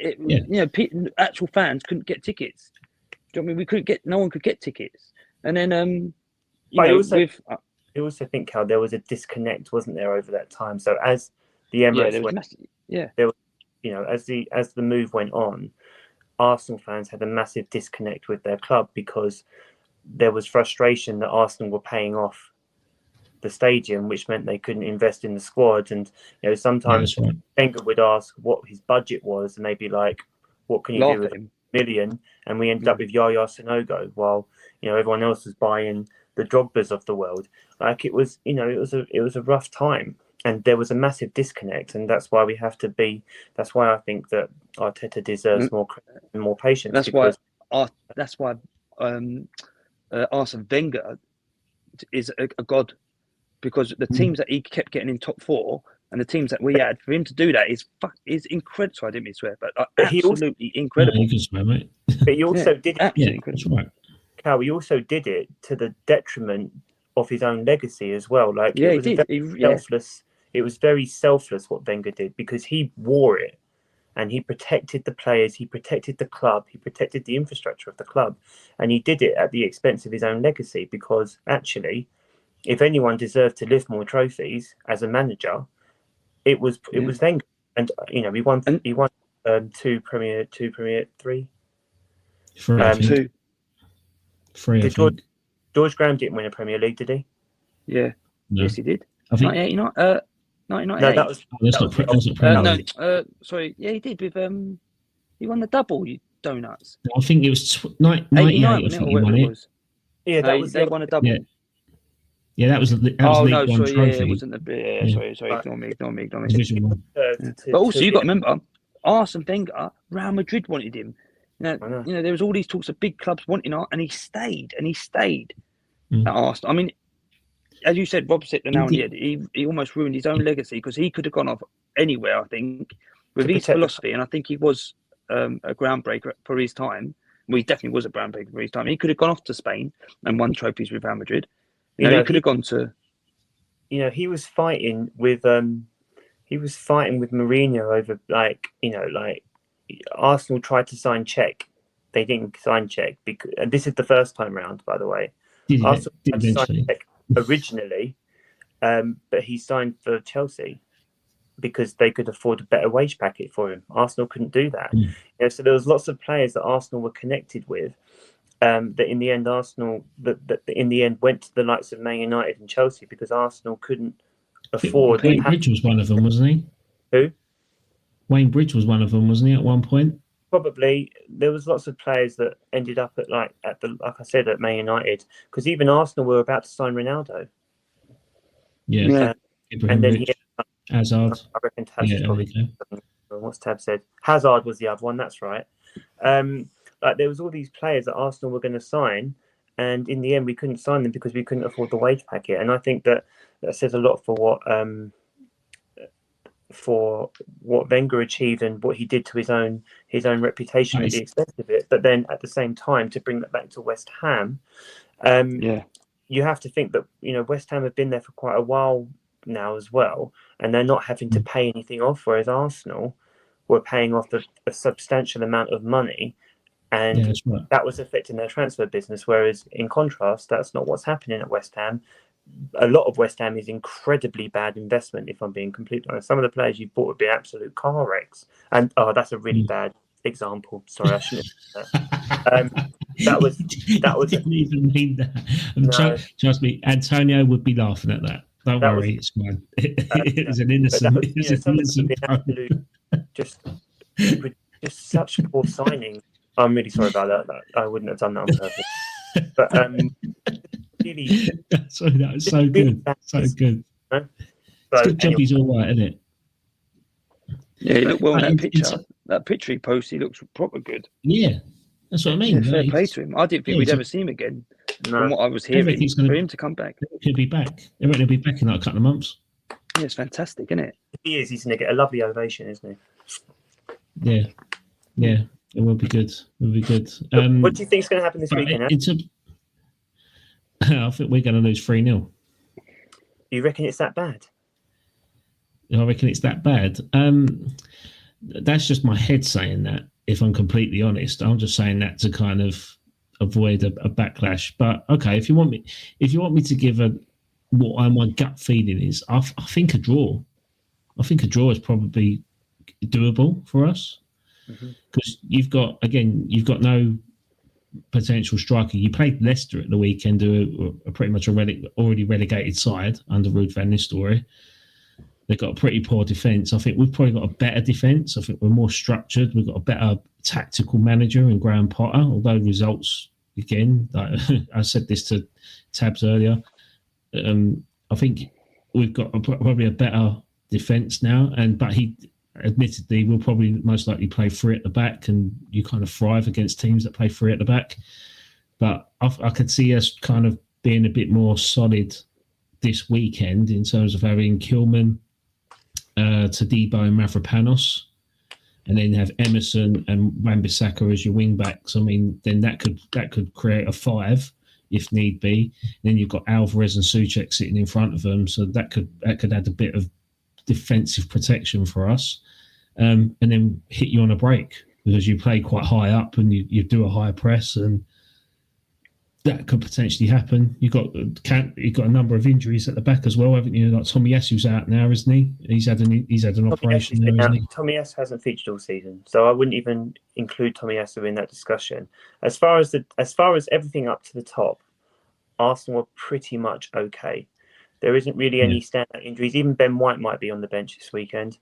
actual fans couldn't get tickets. Do you know what I mean? We couldn't get. No one could get tickets, and then I also think how there was a disconnect, wasn't there, over that time? So as the Emirates there was, as the move went on, Arsenal fans had a massive disconnect with their club because there was frustration that Arsenal were paying off the stadium, which meant they couldn't invest in the squad. And sometimes Wenger would ask what his budget was, and they'd be like, "What can you do with $1 million?" And we ended up with Yaya Sanogo, while everyone else was buying the Drogbas of the world. Like it was a rough time, and there was a massive disconnect, and that's why we have to be. That's why I think that Arteta deserves more credit and more patience. That's why Arsene Wenger is a god, because the teams that he kept getting in top 4 and the teams that we had, for him to do that is incredible. Sorry, I didn't mean to swear, but absolutely incredible. No, you can swear, mate. But he also did it. Yeah, that's right. Cal, he also did it to the detriment of his own legacy as well. Like, yeah, it was selfless. It was very selfless what Wenger did, because he wore it and he protected the players, he protected the club, he protected the infrastructure of the club, and he did it at the expense of his own legacy. Because actually, if anyone deserved to lift more trophies as a manager, it was Wenger. And he won 2 Premier 3. 2. 3. George Graham didn't win a Premier League, did he? Yeah. No. Yes, he did. I think 1998. No, that was Premier League. Sorry. Yeah, he did with he won the double, you donuts. I think it was 98. I think he won it. Yeah, they won a double. Yeah, that was League One trophy. Yeah, it wasn't the. Sorry. Ignore me. Division 1. But also, you got to remember, Arsene Wenger, Real Madrid wanted him. There was all these talks of big clubs wanting him, and he stayed at Arsenal. I mean, as you said, Rob said now and yet, he almost ruined his own legacy, because he could have gone off anywhere, I think, with his philosophy, and I think he was a groundbreaker for his time. Well, he definitely was a groundbreaker for his time. He could have gone off to Spain and won trophies with Real Madrid. He could have gone to. He was fighting with Mourinho over Arsenal tried to sign Cech. They didn't sign Cech, and this is the first time round, by the way. Arsenal tried to sign Cech originally, but he signed for Chelsea because they could afford a better wage packet for him. Arsenal couldn't do that. So there was lots of players that Arsenal were connected with, that in the end went to the likes of Man United and Chelsea, because Arsenal couldn't afford. Wayne Bridge was one of them, wasn't he? Who? Wayne Bridge was one of them, wasn't he, at one point? Probably. There was lots of players that ended up at like I said, at Man United, because even Arsenal were about to sign Ronaldo. Yeah. And then Hazard. I reckon Tabs is probably. What's Tab said? Hazard was the other one. That's right. There was all these players that Arsenal were going to sign, and in the end we couldn't sign them because we couldn't afford the wage packet. And I think that says a lot for what Wenger achieved and what he did to his own reputation at the expense of it. But then at the same time, to bring that back to West Ham, you have to think that West Ham have been there for quite a while now as well, and they're not having to pay anything off, whereas Arsenal were paying off a substantial amount of money, and that was affecting their transfer business. Whereas in contrast, that's not what's happening at West Ham. A lot of West Ham is incredibly bad investment, if I'm being completely honest. Some of the players you've bought would be absolute car wrecks. And that's a really bad example. Sorry, I shouldn't have said that. That didn't even mean that. Trust me, Antonio would be laughing at that. Don't worry, it's fine. It was an innocent. Just such poor signing. I'm really sorry about that. I wouldn't have done that on purpose. But really, sorry, that was so good. So good. It's good job he's all right, isn't it? Yeah, he looked well in that picture. That picture he posted, he looks proper good. Yeah, that's what I mean. Yeah, fair play to him. I didn't think we'd ever see him again. No. From what I was hearing, for him to come back. He'll be back. He'll be back in like a couple of months. Yeah, it's fantastic, isn't it? He is. He's going to get a lovely ovation, isn't he? Yeah. It will be good. What do you think is going to happen this weekend? I think we're going to lose 3-0. You reckon it's that bad? I reckon it's that bad. That's just my head saying that. If I'm completely honest, I'm just saying that to kind of avoid a backlash. But okay, if you want me to give what my gut feeling is, I think a draw. I think a draw is probably doable for us because you've got no potential striker. You played Leicester at the weekend, who are pretty much already relegated side under Ruud van Nistelrooy. They've got a pretty poor defence. I think we've probably got a better defence. I think we're more structured. We've got a better tactical manager in Graham Potter, although results, again, like I said this to Tabs earlier, I think we've got probably a better defence now. But he admittedly will probably most likely play three at the back, and you kind of thrive against teams that play three at the back. But I could see us kind of being a bit more solid this weekend in terms of having Kilman, Tadibo and Mavropanos, and then have Emerson and Wan-Bissaka as your wing backs. I mean, then that could create a five if need be. And then you've got Alvarez and Souček sitting in front of them, so that could add a bit of defensive protection for us, and then hit you on a break because you play quite high up and you do a high press, and that could potentially happen. You've got a number of injuries at the back as well, haven't you? Like Tomiyasu's out now, isn't he? He's had an operation there, isn't he? Tomiyasu hasn't featured all season, so I wouldn't even include Tomiyasu in that discussion. As far as everything up to the top, Arsenal are pretty much okay. There isn't really any standout injuries. Even Ben White might be on the bench this weekend.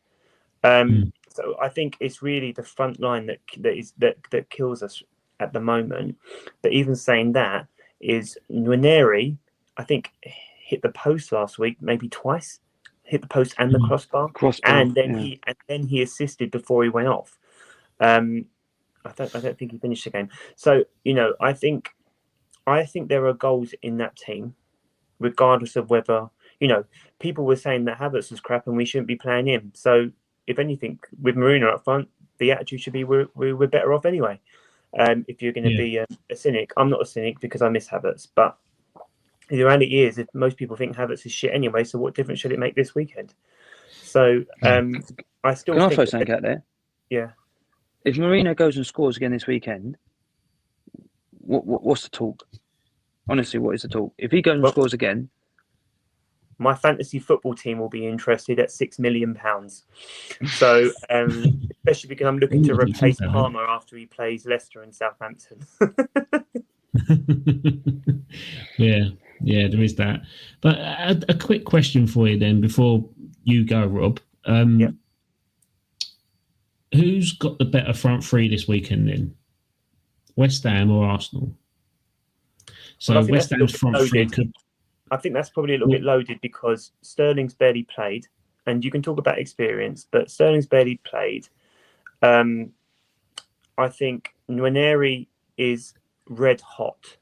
So I think it's really the front line that kills us at the moment. But even saying that, is Nwaneri, I think, hit the post last week, maybe twice. Hit the post and the crossbar. And then he assisted before he went off. I don't think he finished the game. So, I think there are goals in that team, regardless of whether, people were saying that Havertz was crap and we shouldn't be playing him. So if anything, with Marino up front, the attitude should be we're better off anyway. If you're going to be a cynic. I'm not a cynic because I miss Havertz, but the reality is, if most people think Havertz is shit anyway, so what difference should it make this weekend? So I still Can I think throw something out there? Yeah. If Marino goes and scores again this weekend, what's the talk? Honestly, what is the talk? If he goes and scores again, my fantasy football team will be interested at £6 million. So, especially because I'm looking to replace Palmer after he plays Leicester and Southampton. Yeah, there is that. But a quick question for you then, before you go, Rob. Who's got the better front three this weekend then? West Ham or Arsenal? So West Ham's front three could... I think that's probably a little bit loaded because Sterling's barely played, and you can talk about experience, but Sterling's barely played. I think Nwaneri is red hot.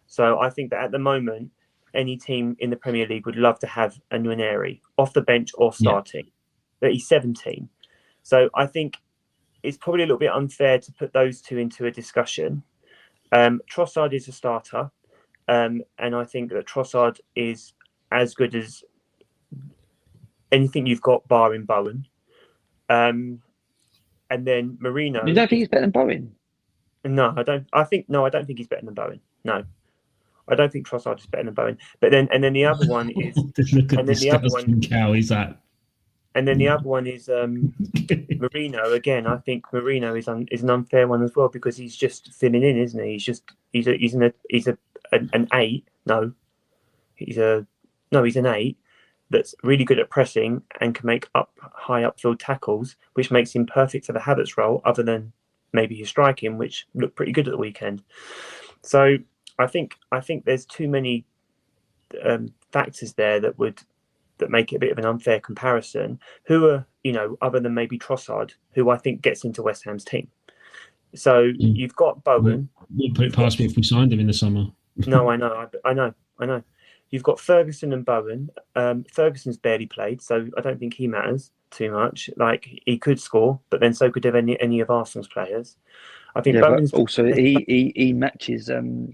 So I think that at the moment, any team in the Premier League would love to have a Nwaneri off the bench or starting. But he's 17. So I think it's probably a little bit unfair to put those two into a discussion. Trossard is a starter. And I think that Trossard is as good as anything you've got, barring Bowen. And then Marino. You don't think he's better than Bowen? No, I don't. I don't think he's better than Bowen. No, I don't think Trossard is better than Bowen. But then the other one is. And then the other one is Marino. Again, I think Marino is an unfair one as well because he's just filling in, isn't he? He's an 8. No, he's an 8 that's really good at pressing and can make high upfield tackles, which makes him perfect for the Havertz role, other than maybe his striking, which looked pretty good at the weekend. So I think there's too many factors there that make it a bit of an unfair comparison. Who are, other than maybe Trossard, who I think gets into West Ham's team. So you've got Bowen. You'd put it past me if we signed him in the summer. No, I know. You've got Ferguson and Bowen. Ferguson's barely played, so I don't think he matters too much. Like, he could score, but then so could have any of Arsenal's players. I think Bowen's also he matches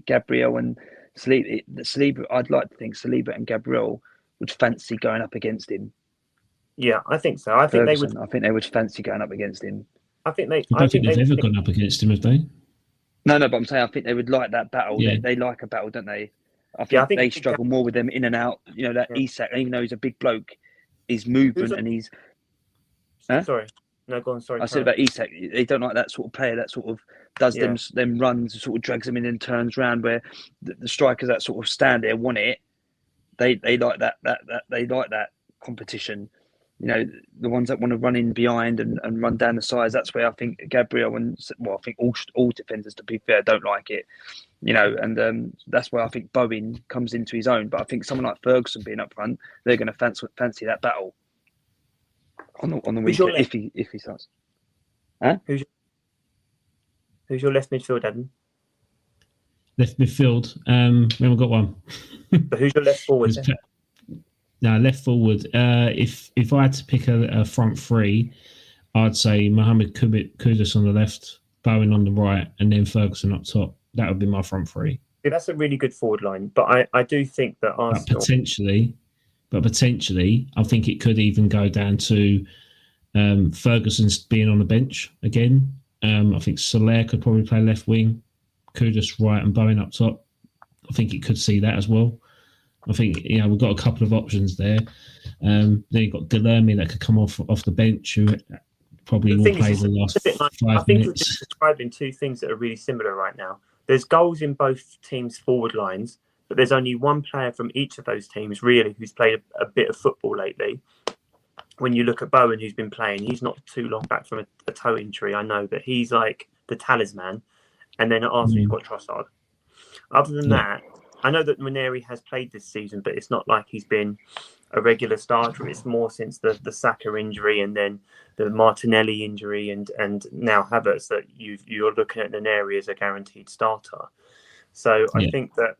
Gabriel and Saliba. I'd like to think Saliba and Gabriel would fancy going up against him. Yeah, I think so. I think Ferguson, I think they would fancy going up against him. I think they. I don't think they've ever gone up against him, have they? No, but I'm saying I think they would like that battle. Yeah. They like a battle, don't they? I Yeah, I think think they struggle more with them in and out. You know, that Isak, even though he's a big bloke, his movement and he's. Sorry, no, go on. Sorry, I said about Isak, they don't like that sort of player that sort of does them runs, sort of drags them in and turns round. Where the strikers that sort of stand there want it. They like that they like that competition. You know, the ones that want to run in behind and run down the sides. That's where I think Gabriel and I think all defenders, to be fair, don't like it. You know, and that's where I think Bowen comes into his own. But I think someone like Ferguson being up front, they're going to fancy that battle on the weekend if he starts. Huh? Who's your left midfield, Adam? Left midfield. We haven't got one. But who's your left forward? No, left forward. If I had to pick a front three, I'd say Mohamed Kudus on the left, Bowen on the right, and then Ferguson up top. That would be my front three. Yeah, that's a really good forward line. But I do think that Arsenal... But potentially, I think it could even go down to Ferguson's being on the bench again. I think Soler could probably play left wing, Kudus right and Bowen up top. I think it could see that as well. I think, we've got a couple of options there. Then you've got Guilherme that could come off the bench, who probably will play the last 5 minutes. I think we're describing two things that are really similar right now. There's goals in both teams' forward lines, but there's only one player from each of those teams, really, who's played a bit of football lately. When you look at Bowen, who's been playing, he's not too long back from a toe injury, I know, but he's like the talisman. And then at Arsenal, you've got Trossard. Other than that, I know that Muneri has played this season, but it's not like he's been a regular starter. It's more since the Saka injury and then the Martinelli injury and now Havertz that you're looking at Muneri as a guaranteed starter. So I think that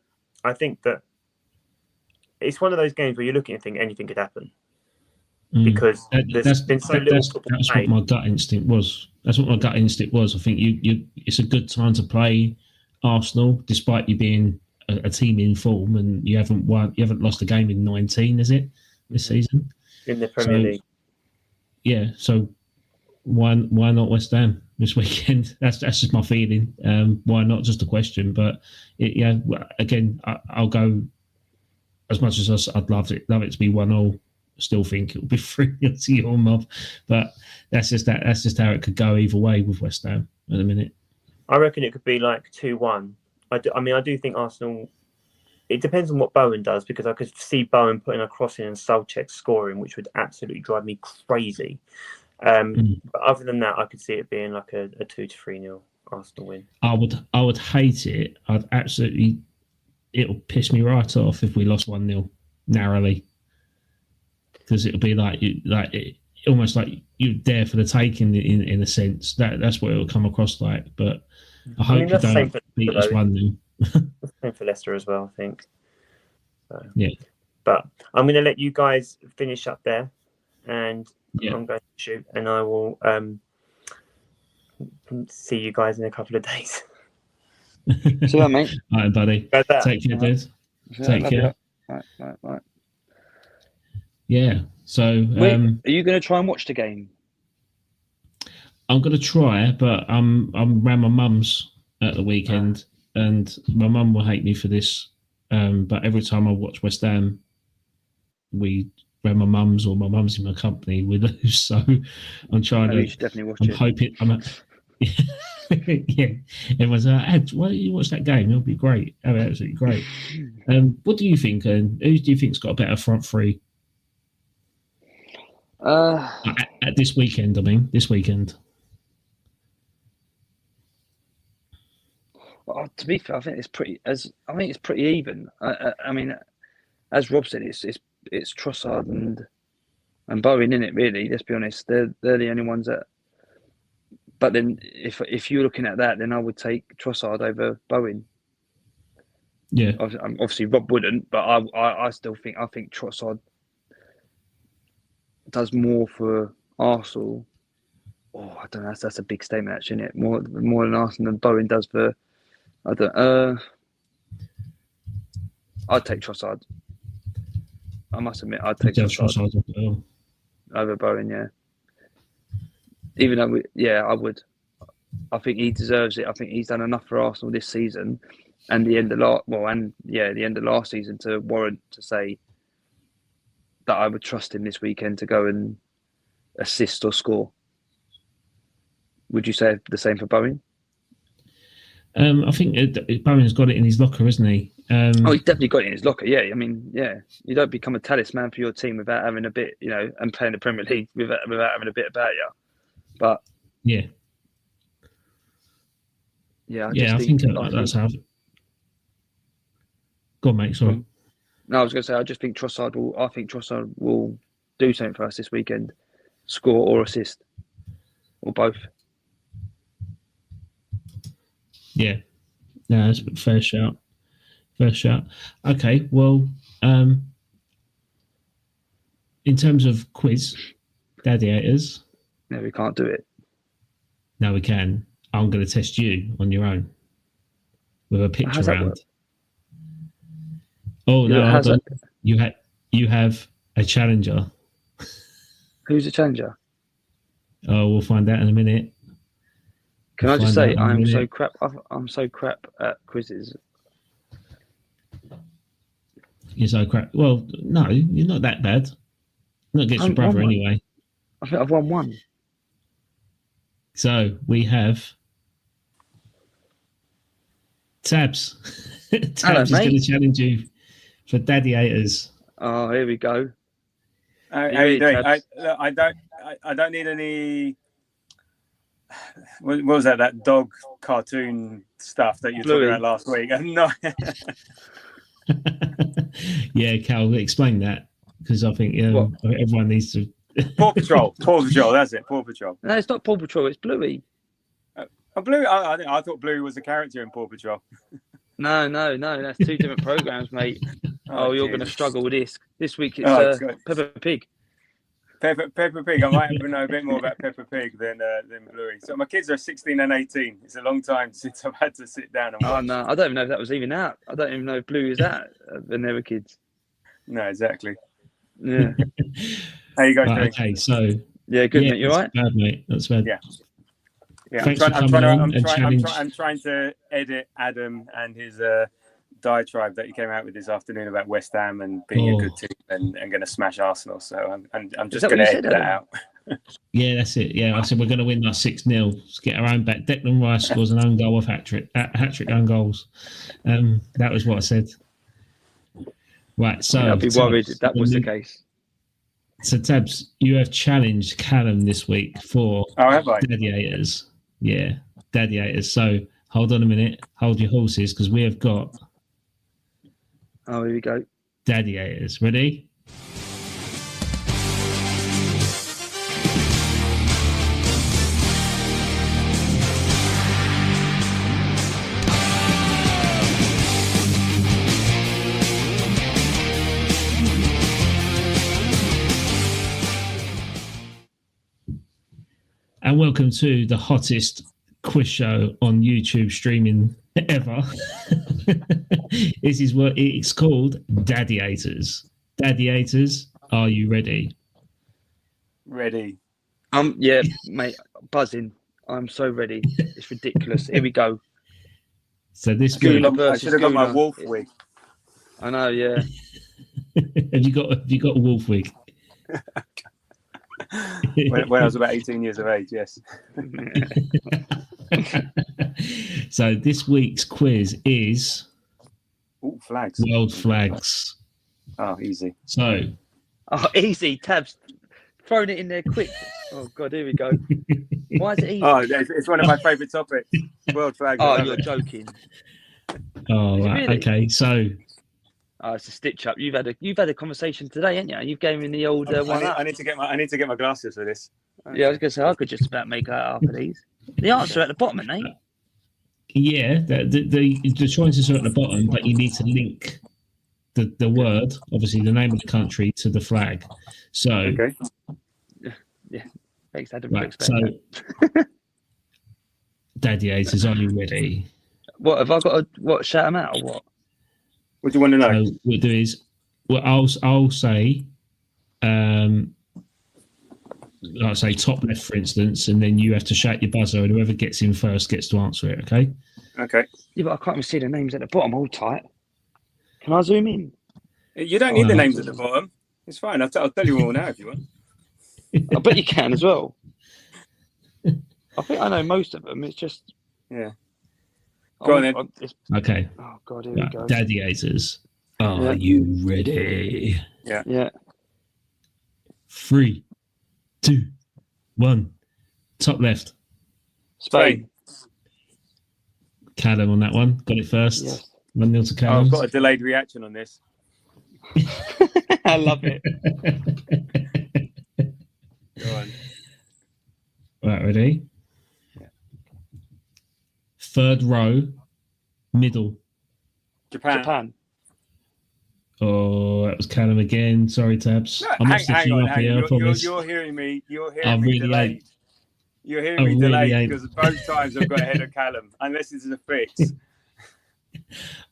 it's one of those games where you're looking and think anything could happen. Because there's been so little football That's played. what my gut instinct was. That's what my gut instinct was. I think it's a good time to play Arsenal, despite you being a team in form, and you haven't lost a game in 19, is it, this season? In the Premier League. Yeah, so why not West Ham this weekend? That's just my feeling. Why not? Just a question. But again, I'll go as much as I'd love it to be 1-1. Still think it'll be 3-0 to your mob, but that's just how it could go either way with West Ham at the minute. I reckon it could be like 2-1. I do think Arsenal. It depends on what Bowen does, because I could see Bowen putting a cross in and Solskjaer scoring, which would absolutely drive me crazy. But other than that, I could see it being like a 2-3-0 Arsenal win. I would hate it. It'll piss me right off if we lost 1-0 narrowly, because it'll be almost like you're there for the taking in a sense. That's what it'll come across like. But I hope you don't beat us 1-0. Same for Leicester as well, I think. So, yeah. But I'm going to let you guys finish up there, and I'm going to shoot, and I will see you guys in a couple of days. See you, mate. All right, buddy. Take care, dude. Take care. Right. Yeah. So, are you going to try and watch the game? I'm going to try, but I'm around my mum's at the weekend, and my mum will hate me for this. But every time I watch West Ham, around my mum's or my mum's in my company, we lose. So I'm trying to. You should definitely watch it. Hoping. Yeah. Everyone's like, Ed, why don't you watch that game? It'll be great. It'll be absolutely great. What do you think? And who do you think's got a better front three? At this weekend, this weekend. Well, to be fair, I think it's pretty even. I mean, as Rob said, it's Trossard and Bowen, in it. Really, let's be honest, they're the only ones that. But then, if you're looking at that, then I would take Trossard over Bowen. Yeah, obviously Rob wouldn't, but I still think Trossard does more for Arsenal. Oh, I don't know. That's a big statement, actually, isn't it? More than Arsenal than Bowen does for. I'd take Trossard. I must admit, I'd take Jeff Trossard Trossard as well. over Bowen. Yeah, even though I would. I think he deserves it. I think he's done enough for Arsenal this season, and the end of last season to warrant to say that I would trust him this weekend to go and assist or score. Would you say the same for Bowen? I think Bowen's got it in his locker, isn't he? He's definitely got it in his locker. Yeah, I mean, yeah, you don't become a talisman for your team without having a bit, and playing the Premier League without having a bit about you. But yeah, I think that's how. Go on, mate. Sorry. No, I was going to say, I think Trossard will do something for us this weekend, score or assist, or both. Yeah, no, that's a fair shout. Okay, well, in terms of quiz, Daddyators. No, we can't do it. No, we can. I'm going to test you on your own with a picture round. Oh no, hold on. You have a challenger. Who's the challenger? Oh, we'll find out in a minute. Can I just say I'm so crap? I'm so crap at quizzes. You're so crap. Well, no, you're not that bad. Not against your brother anyway. I think I've won one. So we have Tabs. Tabs is going to challenge you for Daddyators. Oh, here we go. How are you doing? I don't need any. What was that? That dog cartoon stuff that you were talking about last week? No. Yeah, Cal, explain that because I think everyone needs to. Paw Patrol. That's it. Paw Patrol. No, it's not Paw Patrol. It's Bluey. Bluey. I thought Bluey was a character in Paw Patrol. No. That's two different programs, mate. You're going to struggle with this. This week it's Peppa Pig. Peppa Pig. I might know a bit more about Peppa Pig than Bluey. So my kids are 16 and 18. It's a long time since I've had to sit down and watch. Oh no, I don't even know if that was even out. I don't even know if Bluey is out when they were kids. No, exactly. Yeah. How you guys doing? Okay, so yeah, good mate. You all right? Bad, mate. That's bad. Yeah. Thanks I'm for trying to edit Adam and his diatribe that he came out with this afternoon about West Ham and being a good team and going to smash Arsenal. So I'm just going to edit that out. Yeah, that's it. Yeah, I said we're going to win like 6-0. Let's get our own back. Declan Rice scores an own goal of hat-trick own goals. That was what I said. Right, so I'd be worried if that was the case. So Tabs, you have challenged Callum this week for have I? Daddyators. Yeah, Daddyators. So hold on a minute. Hold your horses because we have got. Oh, here we go. Daddyators. Ready? And welcome to the hottest quiz show on YouTube streaming ever. This is what it's called, Daddyators. Daddyators, are you ready? Ready. Yeah, mate, buzzing. I'm so ready. It's ridiculous. Here we go. So this week, I should have got my wolf wig. I know, yeah. Have you got a wolf wig? when I was about 18 years of age, yes. So this week's quiz is flags. World flags. Oh, easy. So easy. Tabs throwing it in there quick. Oh god, here we go. Why is it easy? Oh, it's one of my favourite topics. World flags. Oh, you're joking. Oh, right. Really? Okay. So it's a stitch up. You've had a conversation today, ain't you? You've gave me the old one. I need to get my glasses for this. Yeah, I was gonna say I could just about make that up of these. The answer at the bottom, isn't it? Yeah, the choices are at the bottom, but you need to link the word, obviously the name of the country, to the flag. So okay. Yeah. Thanks, Adam. Right, so Daddyators, are you ready? What have I got to shout them out or what? What do you want to know? So what we'll do is Well, I'll say, like say top left, for instance, and then you have to shake your buzzer, and whoever gets in first gets to answer it. Okay. Okay. Yeah, but I can't even see the names at the bottom. All tight. Can I zoom in? You don't need the names at the bottom. It's fine. I'll tell you all now if you want. I bet you can as well. I think I know most of them. It's just Go on then. Okay. Oh God, here we go. Daddyators. Are you ready? Yeah. 3, 2, 1. Top left. Spain. Callum on that one. Got it first. Yes. 1-0 to Callum. I've got a delayed reaction on this. I love it. Go on. Right, ready? Yeah. Third row, middle. Japan. Oh, that was Callum again. Sorry, Tabs. No, I'm not hang on. I promise. You're hearing me. You're I hearing me really delayed. ain't. You're hearing I me really delayed ain't. because both times I've got ahead of Callum. Unless this is a fix.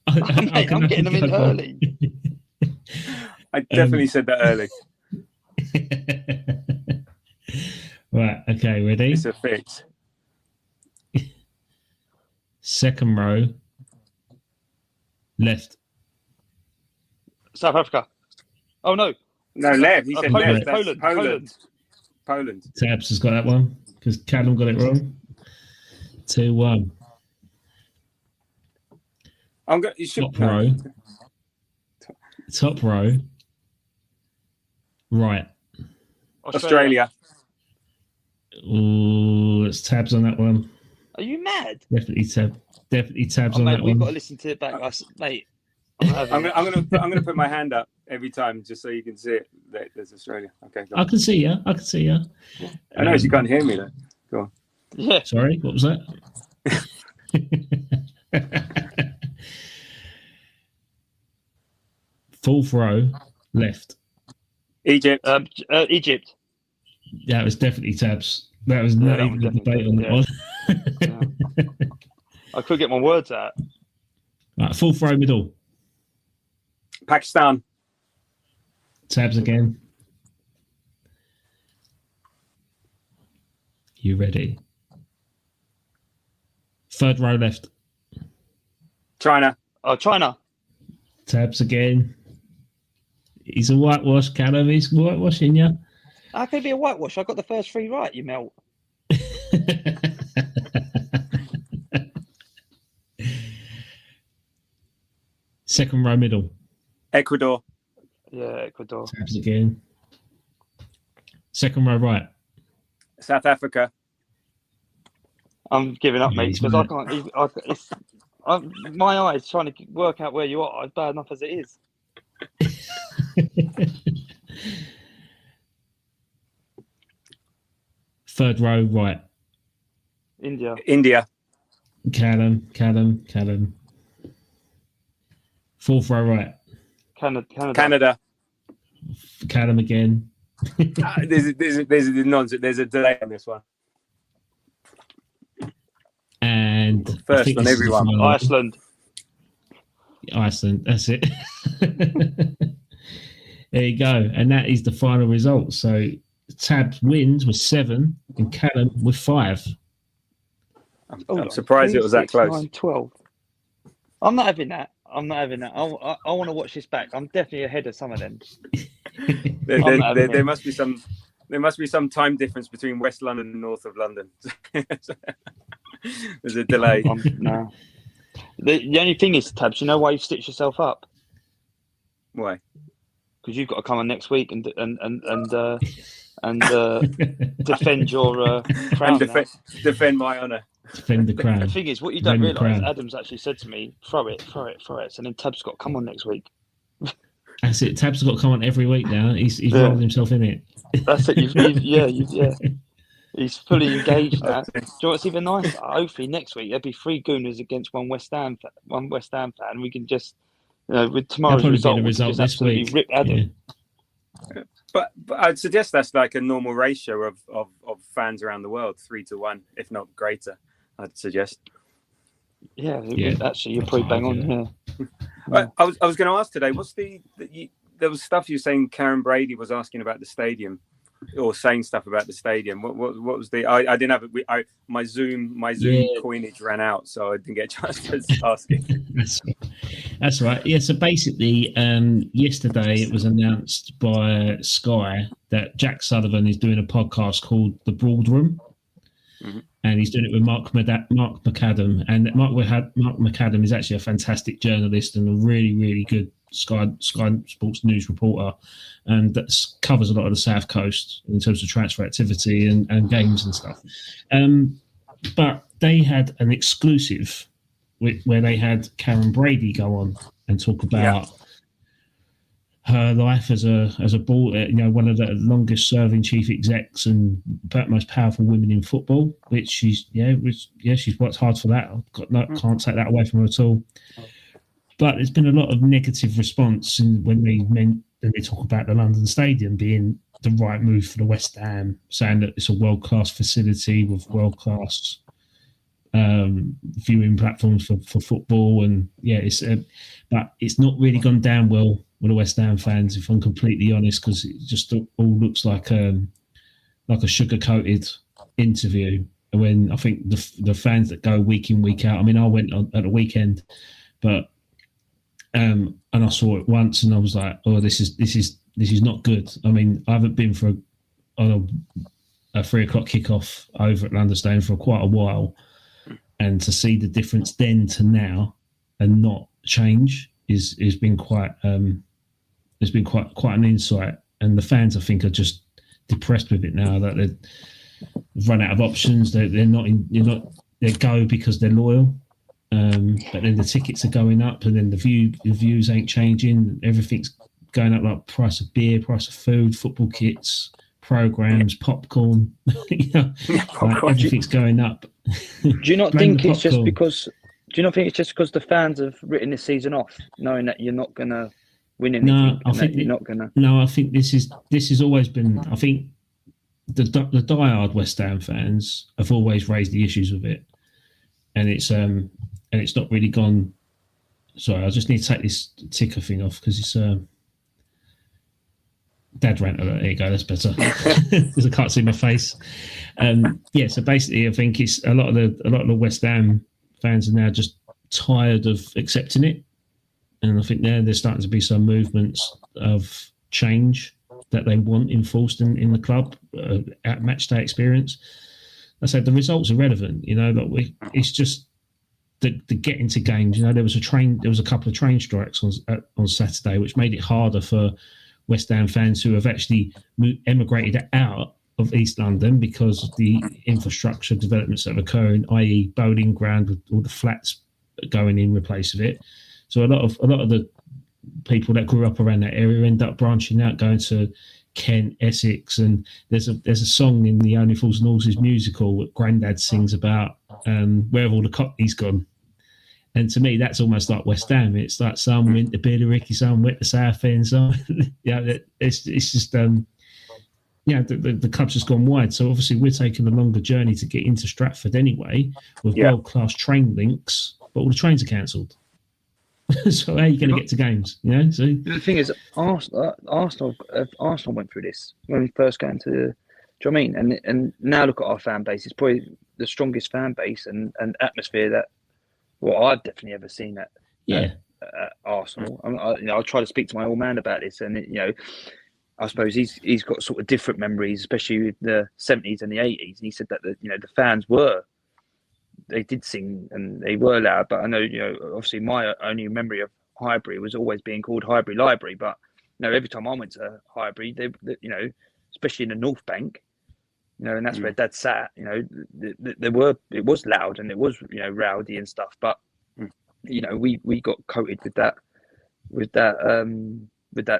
I'm getting them in early. I definitely said that early. Right, okay, ready? It's a fix. Second row, left. South Africa. Oh no. No, left. He said Poland. left. Poland. Poland. Tabs has got that one because Callum got it wrong. 2-1. I'm going. You should. Top row. Top row. Right. Australia. Oh, it's Tabs on that one. Are you mad? Definitely Tabs on mate, that we've one. got to listen to it back, mate. I'm gonna put my hand up every time just so you can see it. There's Australia. Okay. Go on. I can see you. I know you can't hear me though. Go on. Yeah. Sorry, what was that? Fourth row, left. Egypt. Egypt. That was definitely Tabs. That was not even a debate on that one. I could get my words out. Right, fourth row, middle. Pakistan. Tabs again. You ready? Third row, left. China. Oh, China. Tabs again. He's a whitewash, Callum. He's whitewashing you. How can it be a whitewash? I got the first three right, you melt. Second row, middle. Ecuador. Yeah, Ecuador. Tabs again. Second row, right. South Africa. I'm giving up, mate, because mad. I can't. My eyes trying to work out where you are. It's bad enough as it is. Third row, right. India. Callum. Fourth row, right. Canada. Callum again. There's nonsense. There's a delay on this one. And first on everyone. Iceland. That's it. There you go. And that is the final result. So Tabs wins with 7 and Callum with 5. I'm surprised it was that close. 9, 12. I'm not having that. I want to watch this back. I'm definitely ahead of some of them. There must be some time difference between West London and north of London. There's a delay. No. The only thing is, Tabs, you know why you've stitched yourself up? Why? Because you've got to come on next week and defend your crown. And defend my honour. Defend the crown. The thing is, what you don't realise, Adam's actually said to me, throw it. So then Tab's got to come on next week. That's it. Tab's got to come on every week now. He's rolling himself in it. That's it. He's fully engaged now. Do you know what's even nicer? Hopefully next week there'll be 3 Gooners against one West Ham fan. We can just, with tomorrow's result, we can just absolutely rip Adam. Yeah. But I'd suggest that's like a normal ratio of fans around the world, 3-1, if not greater. I'd suggest. Yeah. Actually, you're probably bang on here. I was going to ask today, what's the there was stuff you were saying. Karen Brady was asking about the stadium, or saying stuff about the stadium. What was the? I didn't have it. My Zoom coinage ran out, so I didn't get a chance to ask it. That's right. Yeah. So basically, yesterday it was announced by Sky that Jack Sullivan is doing a podcast called The Broad Room. Mm-hmm. And he's doing it with Mark McAdam. And Mark McAdam is actually a fantastic journalist and a really, really good Sky Sports News reporter. And that covers a lot of the South Coast in terms of transfer activity and games and stuff. But they had an exclusive where they had Karen Brady go on and talk about her life as a ball, one of the longest serving chief execs and most powerful women in football, which she's worked hard for that. Can't take that away from her at all. But there's been a lot of negative response when they talk about the London Stadium being the right move for the West Ham, saying that it's a world-class facility with world-class viewing platforms for football, and but it's not really gone down well with the West Ham fans, if I'm completely honest, because it just all looks like a sugar-coated interview. When I think the fans that go week in, week out, I mean, I went at the weekend, but and I saw it once, and I was like, oh, this is not good. I mean, I haven't been on a 3:00 kickoff over at London Stadium for quite a while. And to see the difference then to now and not change has been quite an insight. And the fans, I think, are just depressed with it now that they've run out of options. They go because they're loyal, but then the tickets are going up, and then the views ain't changing. Everything's going up, like price of beer, price of food, football kits, programs, popcorn. Everything's going up. Do you not think it's just because? Do you not think it's just because the fans have written this season off, knowing that you're not going to win anything? No, I think you're not going to. No, I think this has always been. I think the diehard West Ham fans have always raised the issues with it, and it's not really gone. Sorry, I just need to take this ticker thing off because it's Dad rant alert. There you go. That's better because I can't see my face. So basically, I think it's a lot of the West Ham fans are now just tired of accepting it, and I think there's starting to be some movements of change that they want enforced in the club at match day experience. I said the results are relevant. It's just the getting to games. There was a couple of train strikes on Saturday, which made it harder for West Ham fans who have actually emigrated out of East London because of the infrastructure developments that are occurring, i.e. bowling ground with all the flats going in replace of it. So a lot of the people that grew up around that area end up branching out, going to Kent, Essex, and there's a song in the Only Fools and Horses musical that Grandad sings about where have all the Cockneys gone. And to me, that's almost like West Ham. It's like some went to Billericay, some went to Southend, some it's just the club's just gone wide. So obviously we're taking a longer journey to get into Stratford anyway, with world-class train links, but all the trains are cancelled. So how are you going to get to games? So the thing is, Arsenal went through this when we first got into. Do you know what I mean? And now look at our fan base. It's probably the strongest fan base and atmosphere that. Well, I've definitely ever seen that at Arsenal. I'll try to speak to my old man about this, and I suppose he's got sort of different memories, especially with the 70s and the 80s. And he said that the fans they did sing and they were loud. But I know obviously my only memory of Highbury was always being called Highbury Library. But every time I went to Highbury, they especially in the North Bank. And that's where Dad sat. It was loud and it was rowdy and stuff. But we got coated with that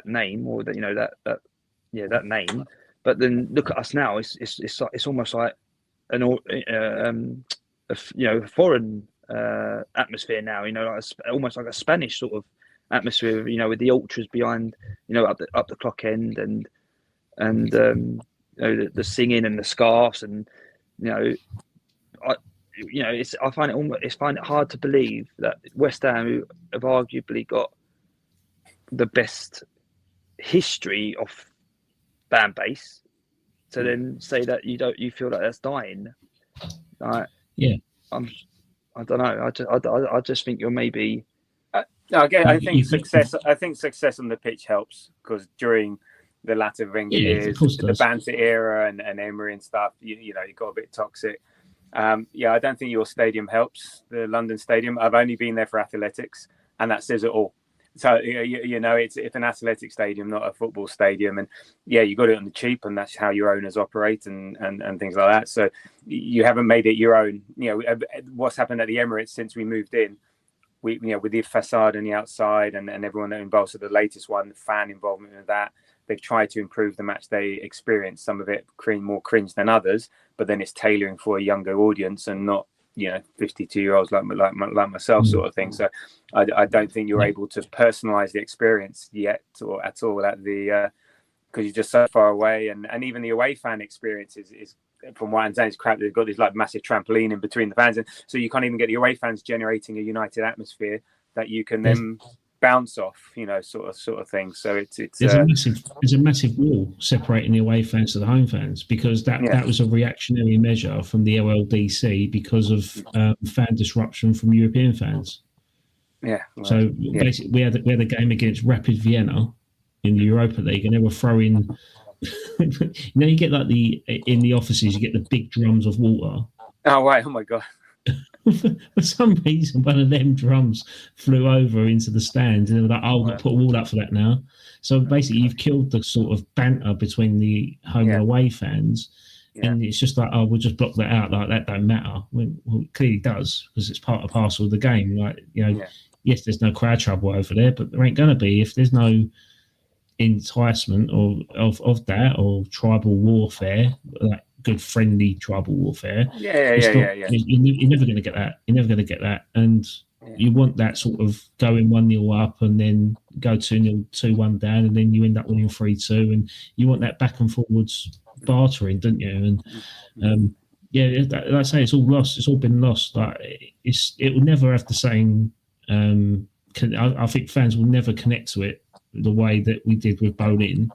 name or that name. But then look at us now. It's almost like a foreign atmosphere now. Almost like a Spanish sort of atmosphere. With the ultras behind. Up the clock end and the singing and the scarves and I find it hard to believe that West Ham, who have arguably got the best history of fan base to then say that you feel like that's dying. Like, yeah, I don't know. I just think you're maybe. Again, I think success on the pitch helps, because during the latter Wenger years, the banter era and Emery and stuff, you know, it got a bit toxic. I don't think your stadium helps. The London Stadium. I've only been there for athletics, and that says it all. So you know, it's an athletic stadium, not a football stadium, and you got it on the cheap, and that's how your owners operate and things like that. So you haven't made it your own. You know, what's happened at the Emirates since we moved in, with the facade and the outside and everyone that involved. So the latest one, the fan involvement in that, they've tried to improve the match day experience. Some of it more cringe than others, but then it's tailoring for a younger audience and not 52-year-olds like myself, sort of thing. So I don't think you're able to personalize the experience yet or at all at the because you're just so far away, and even the away fan experience is from what I'm saying, it's crap. They've got this like massive trampoline in between the fans, and so you can't even get the away fans generating a united atmosphere that you can then bounce off, sort of thing. So it's there's a massive wall separating the away fans to the home fans, because that was a reactionary measure from the LLDC because of fan disruption from European fans. So basically, we had a game against Rapid Vienna in the Europa League, and they were throwing. You get like in the offices, you get the big drums of water. Oh right! Oh my god! For some reason, one of them drums flew over into the stand, and they were like, "Oh, we'll put a wall up for that now." So basically, you've killed the sort of banter between the home and away fans, and it's just like, "Oh, we'll just block that out." Like that don't matter. Well, it clearly does, because it's part and parcel of the game. Like yes, there's no crowd trouble over there, but there ain't gonna be if there's no enticement of that, or tribal warfare, like good friendly tribal warfare. You're never going to get that. You're never going to get that, and you want that sort of going 1-0 up and then go 2-0, 2-1 down, and then you end up winning 3-2, and you want that back and forwards bartering, don't you? And like I say, it's all lost. It's all been lost. Like it will never have the same. I think fans will never connect to it the way that we did with Boleyn.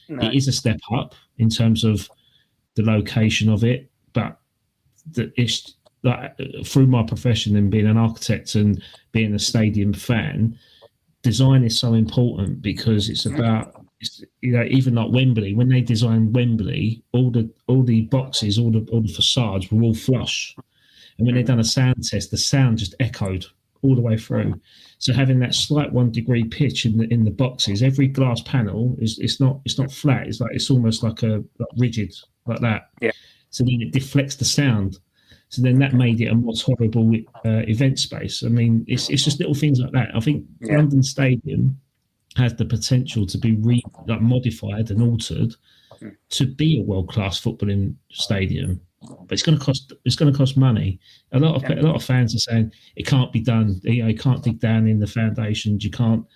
No. It is a step up in terms of the location of it, but it's like, through my profession and being an architect and being a stadium fan, design is so important, because it's about even like Wembley. When they designed Wembley, all the boxes, all the facades were all flush, and when they done a sound test, the sound just echoed all the way through. So having that slight 1 degree pitch in the boxes, every glass panel it's not flat. It's almost like rigid like that. Yeah. So then it deflects the sound. So then that made it a more tolerable event space. I mean, it's just little things like that. I think London Stadium has the potential to be modified and altered to be a world-class footballing stadium. But it's going to cost money. A lot of fans are saying it can't be done. You can't dig down in the foundations. You can't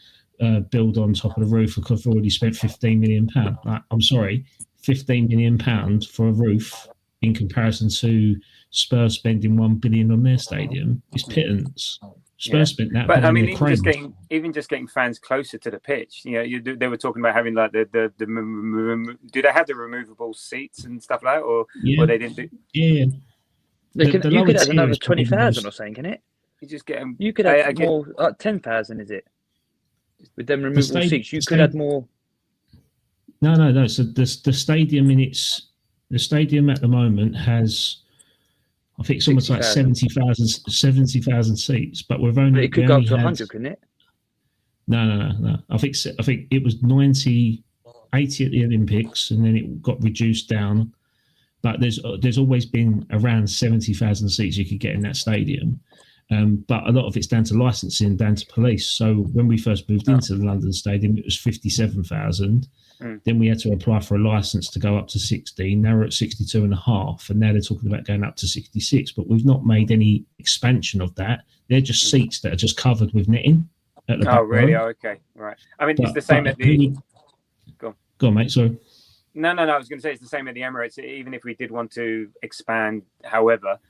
build on top of the roof because we've already spent £15 million. Like, I'm sorry, £15 million for a roof in comparison to Spurs spending £1 billion on their stadium is pittance. Spurs spent that. But I mean, even just getting fans closer to the pitch. They were talking about having like do they have the removable seats and stuff like that, or they didn't do? Yeah, you could have another 20,000 or something, can it? You just get them. You could have more, like 10,000, is it? With them removable seats, you could have more. No. So the stadium the stadium at the moment has, I think it's almost 60,000. like 70,000 seats, but we've only. But it could go up to 100, couldn't it? No. I think it was 80 at the Olympics, and then it got reduced down. But there's always been around 70,000 seats you could get in that stadium. But a lot of it's down to licensing, down to police. So when we first moved into the London Stadium, it was 57,000. Then we had to apply for a license to go up to 60. Now we're at 62.5, and now they're talking about going up to 66. But we've not made any expansion of that. They're just seats that are just covered with netting at the back. Oh, really? Oh, okay, right. I mean, it's the same at the. Go on, mate. Sorry. No. I was going to say it's the same at the Emirates. Even if we did want to expand, however,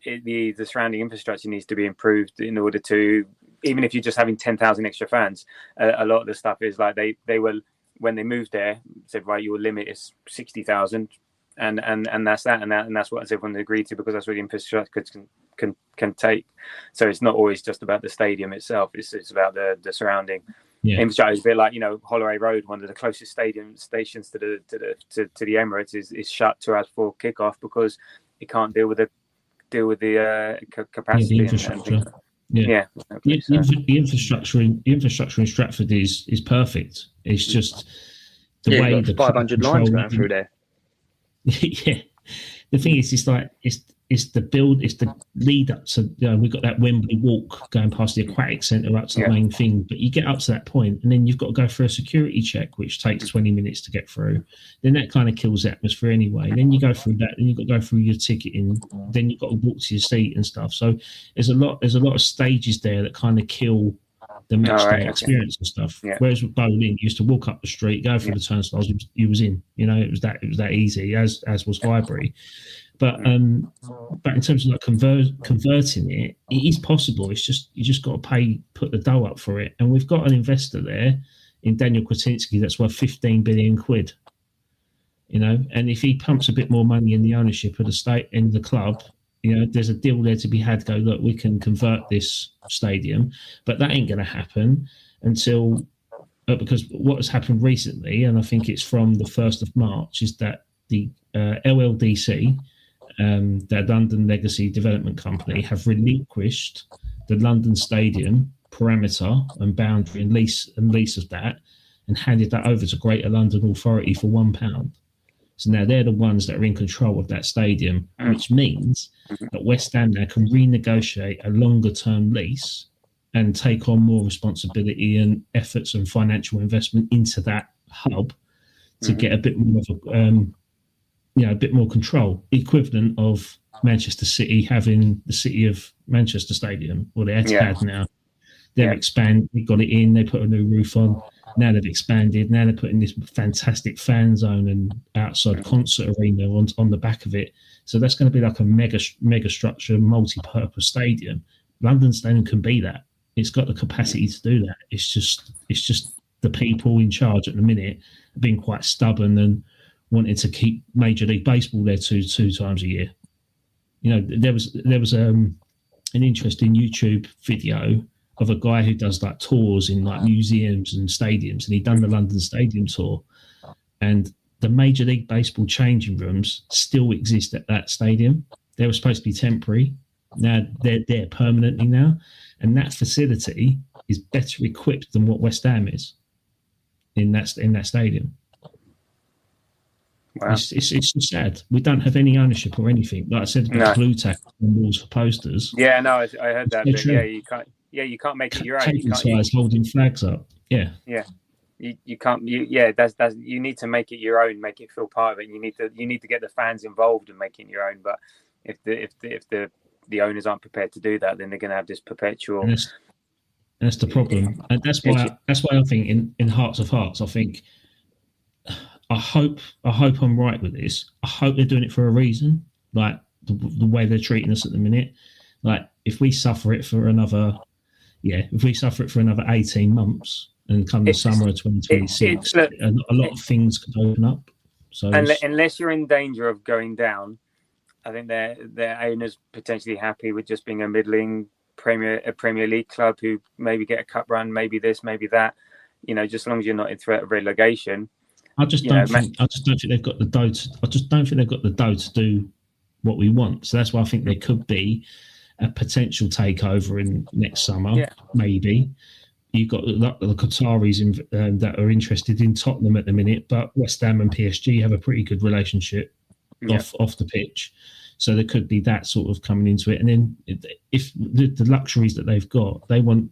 the surrounding infrastructure needs to be improved in order to. Even if you're just having 10,000 extra fans, a lot of the stuff is like they were. when they moved there, said, right, your limit is 60,000, and that's that, and that's what everyone agreed to, because that's what the infrastructure can take. So it's not always just about the stadium itself; it's about the surrounding infrastructure. It's a bit like, you know, Holloway Road, one of the closest stadium stations to the Emirates, is shut 2 hours before kickoff because it can't deal with the capacity, the infrastructure. Exactly. The infrastructure in Stratford is perfect. It's just the way the 500 lines going through there. Yeah, the thing is, it's the lead up to, you know, we've got that Wembley walk going past the aquatic centre up to the main thing, but you get up to that point and then you've got to go through a security check, which takes 20 minutes to get through. Then that kind of kills the atmosphere anyway. Then you go through that, then you've got to go through your ticketing, then you've got to walk to your seat and stuff. So there's a lot of stages there that kind of kill the match day experience and stuff. Whereas with bowling, you used to walk up the street, go through the turnstiles, you was in. You know, it was that easy, as was Highbury. But in terms of like converting it, it is possible. It's just, you just got to put the dough up for it. And we've got an investor there in Daniel Kwiecinski that's worth 15 billion quid. You know, and if he pumps a bit more money in the ownership of the state in the club, you know, there's a deal there to be had. Go, look, we can convert this stadium, but that ain't going to happen until because what has happened recently, and I think it's from the 1st of March, is that the LLDC, the London Legacy Development Company, have relinquished the London Stadium parameter and boundary and lease of that, and handed that over to Greater London Authority for £1. So now they're the ones that are in control of that stadium, which means that West Ham now can renegotiate a longer term lease and take on more responsibility and efforts and financial investment into that hub to get a bit more of a bit more control, equivalent of Manchester City having the City of Manchester Stadium, or the Etihad now. They've expanded, they got it in, they put a new roof on. Now they've expanded. Now they're putting this fantastic fan zone and outside concert arena on the back of it. So that's going to be like a mega structure, multi-purpose stadium. London Stadium can be that. It's got the capacity to do that. It's just the people in charge at the minute have been quite stubborn and wanted to keep Major League Baseball there two times a year. You know, there was an interesting YouTube video of a guy who does like tours in like museums and stadiums, and he'd done the London Stadium tour, and the Major League Baseball changing rooms still exist at that stadium. They were supposed to be temporary. Now they're there permanently now, and that facility is better equipped than what West Ham is in that stadium. Wow. It's just sad. We don't have any ownership or anything. Like I said, about blue tack on walls for posters. Yeah, no, I heard that. But you can't. Yeah, you can't make it your own. You can't, holding flags up. Yeah. Yeah. You can't. That's you need to make it your own. Make it feel part of it. You need to get the fans involved in making it your own. But if the owners aren't prepared to do that, then they're going to have this perpetual. And that's the problem. And that's why I think in hearts of hearts, I think. I hope I'm right with this. I hope they're doing it for a reason. Like the way they're treating us at the minute. Like if we suffer it for another 18 months and come the summer of 2026, a lot of things could open up. So unless you're in danger of going down, I think their owners potentially happy with just being a middling Premier League club who maybe get a cup run, maybe this, maybe that. You know, just as long as you're not in threat of relegation. I just don't think they've got the dough. I just don't think they've got the dough to do what we want. So that's why I think there could be a potential takeover in next summer. Yeah. Maybe you've got the Qataris that are interested in Tottenham at the minute, but West Ham and PSG have a pretty good relationship off the pitch. So there could be that sort of coming into it. And then if the luxuries that they've got, they want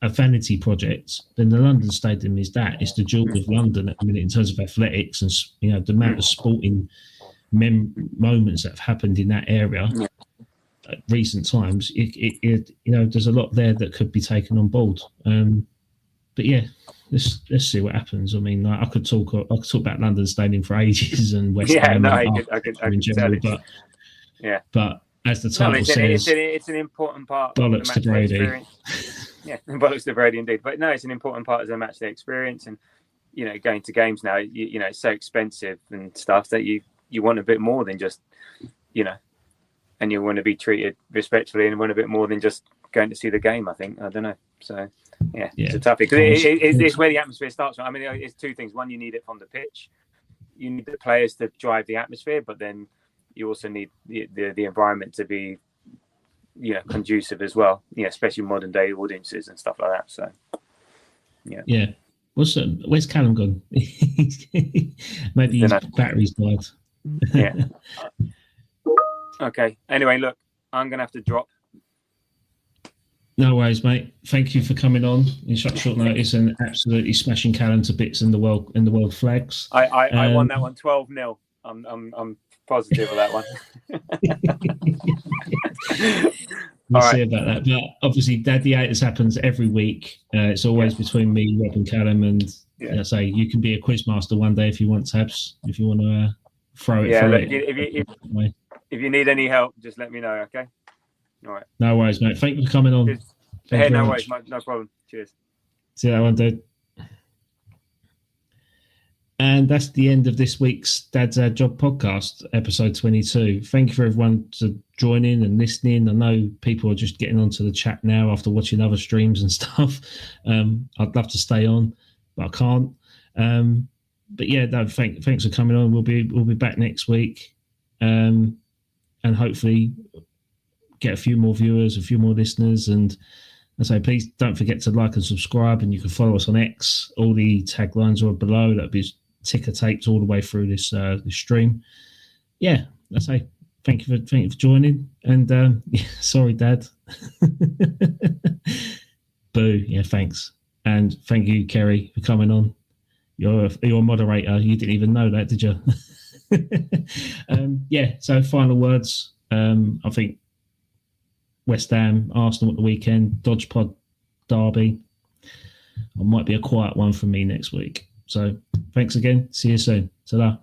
a vanity project, then the London Stadium is that. It's the jewel of London at the minute in terms of athletics and, you know, the amount of sporting moments that have happened in that area at recent times. It you know, there's a lot there that could be taken on board. But yeah, let's see what happens. I mean, I could talk about London Stadium for ages and West Ham. I could in general, but as the title says, it's an important part. Bollocks to Brady. Yeah, bollocks to Brady indeed. But no, it's an important part of the match day experience, and going to games now, it's so expensive and stuff that you want a bit more than just, and you want to be treated respectfully and want a bit more than just going to see the game. I think, I don't know. So it's a toughie because it's where the atmosphere starts. I mean, it's two things. One, you need it from the pitch. You need the players to drive the atmosphere, but then you also need the environment to be, conducive as well. Especially modern day audiences and stuff like that. So, yeah. Where's Callum gone? Maybe his battery's died. Yeah. Okay. Anyway, look, I'm gonna have to drop. No worries, mate. Thank you for coming on in such short notice and absolutely smashing Callum to bits in the world flags. I won that one 12-0. I'm positive of that one. We'll see about that. But obviously, Daddyators happens every week. It's always between me, Rob, and Callum. And I say you can be a quizmaster one day if you want, Tabs. If you want to throw it. Yeah. Look, if you need any help, just let me know. Okay. All right. No worries, mate. Thank you for coming on. Hey, no worries, mate. No problem. Cheers. See you that one, dude. And that's the end of this week's Dad's Our Job podcast, episode 22. Thank you for everyone to joining and listening. I know people are just getting onto the chat now after watching other streams and stuff. I'd love to stay on, but I can't. But yeah, no, thanks for coming on. We'll be back next week, and hopefully get a few more viewers, a few more listeners. And I say, please don't forget to like and subscribe, and you can follow us on X. All the taglines are below. That'll be ticker taped all the way through this stream. Yeah, I say thank you for joining. And sorry, Dad. Boo. Yeah, thanks. And thank you, Kerry, for coming on. You're a moderator. You didn't even know that, did you? So final words. I think West Ham, Arsenal at the weekend, Dodge Pod Derby. It might be a quiet one from me next week. So thanks again. See you soon. Ta-da.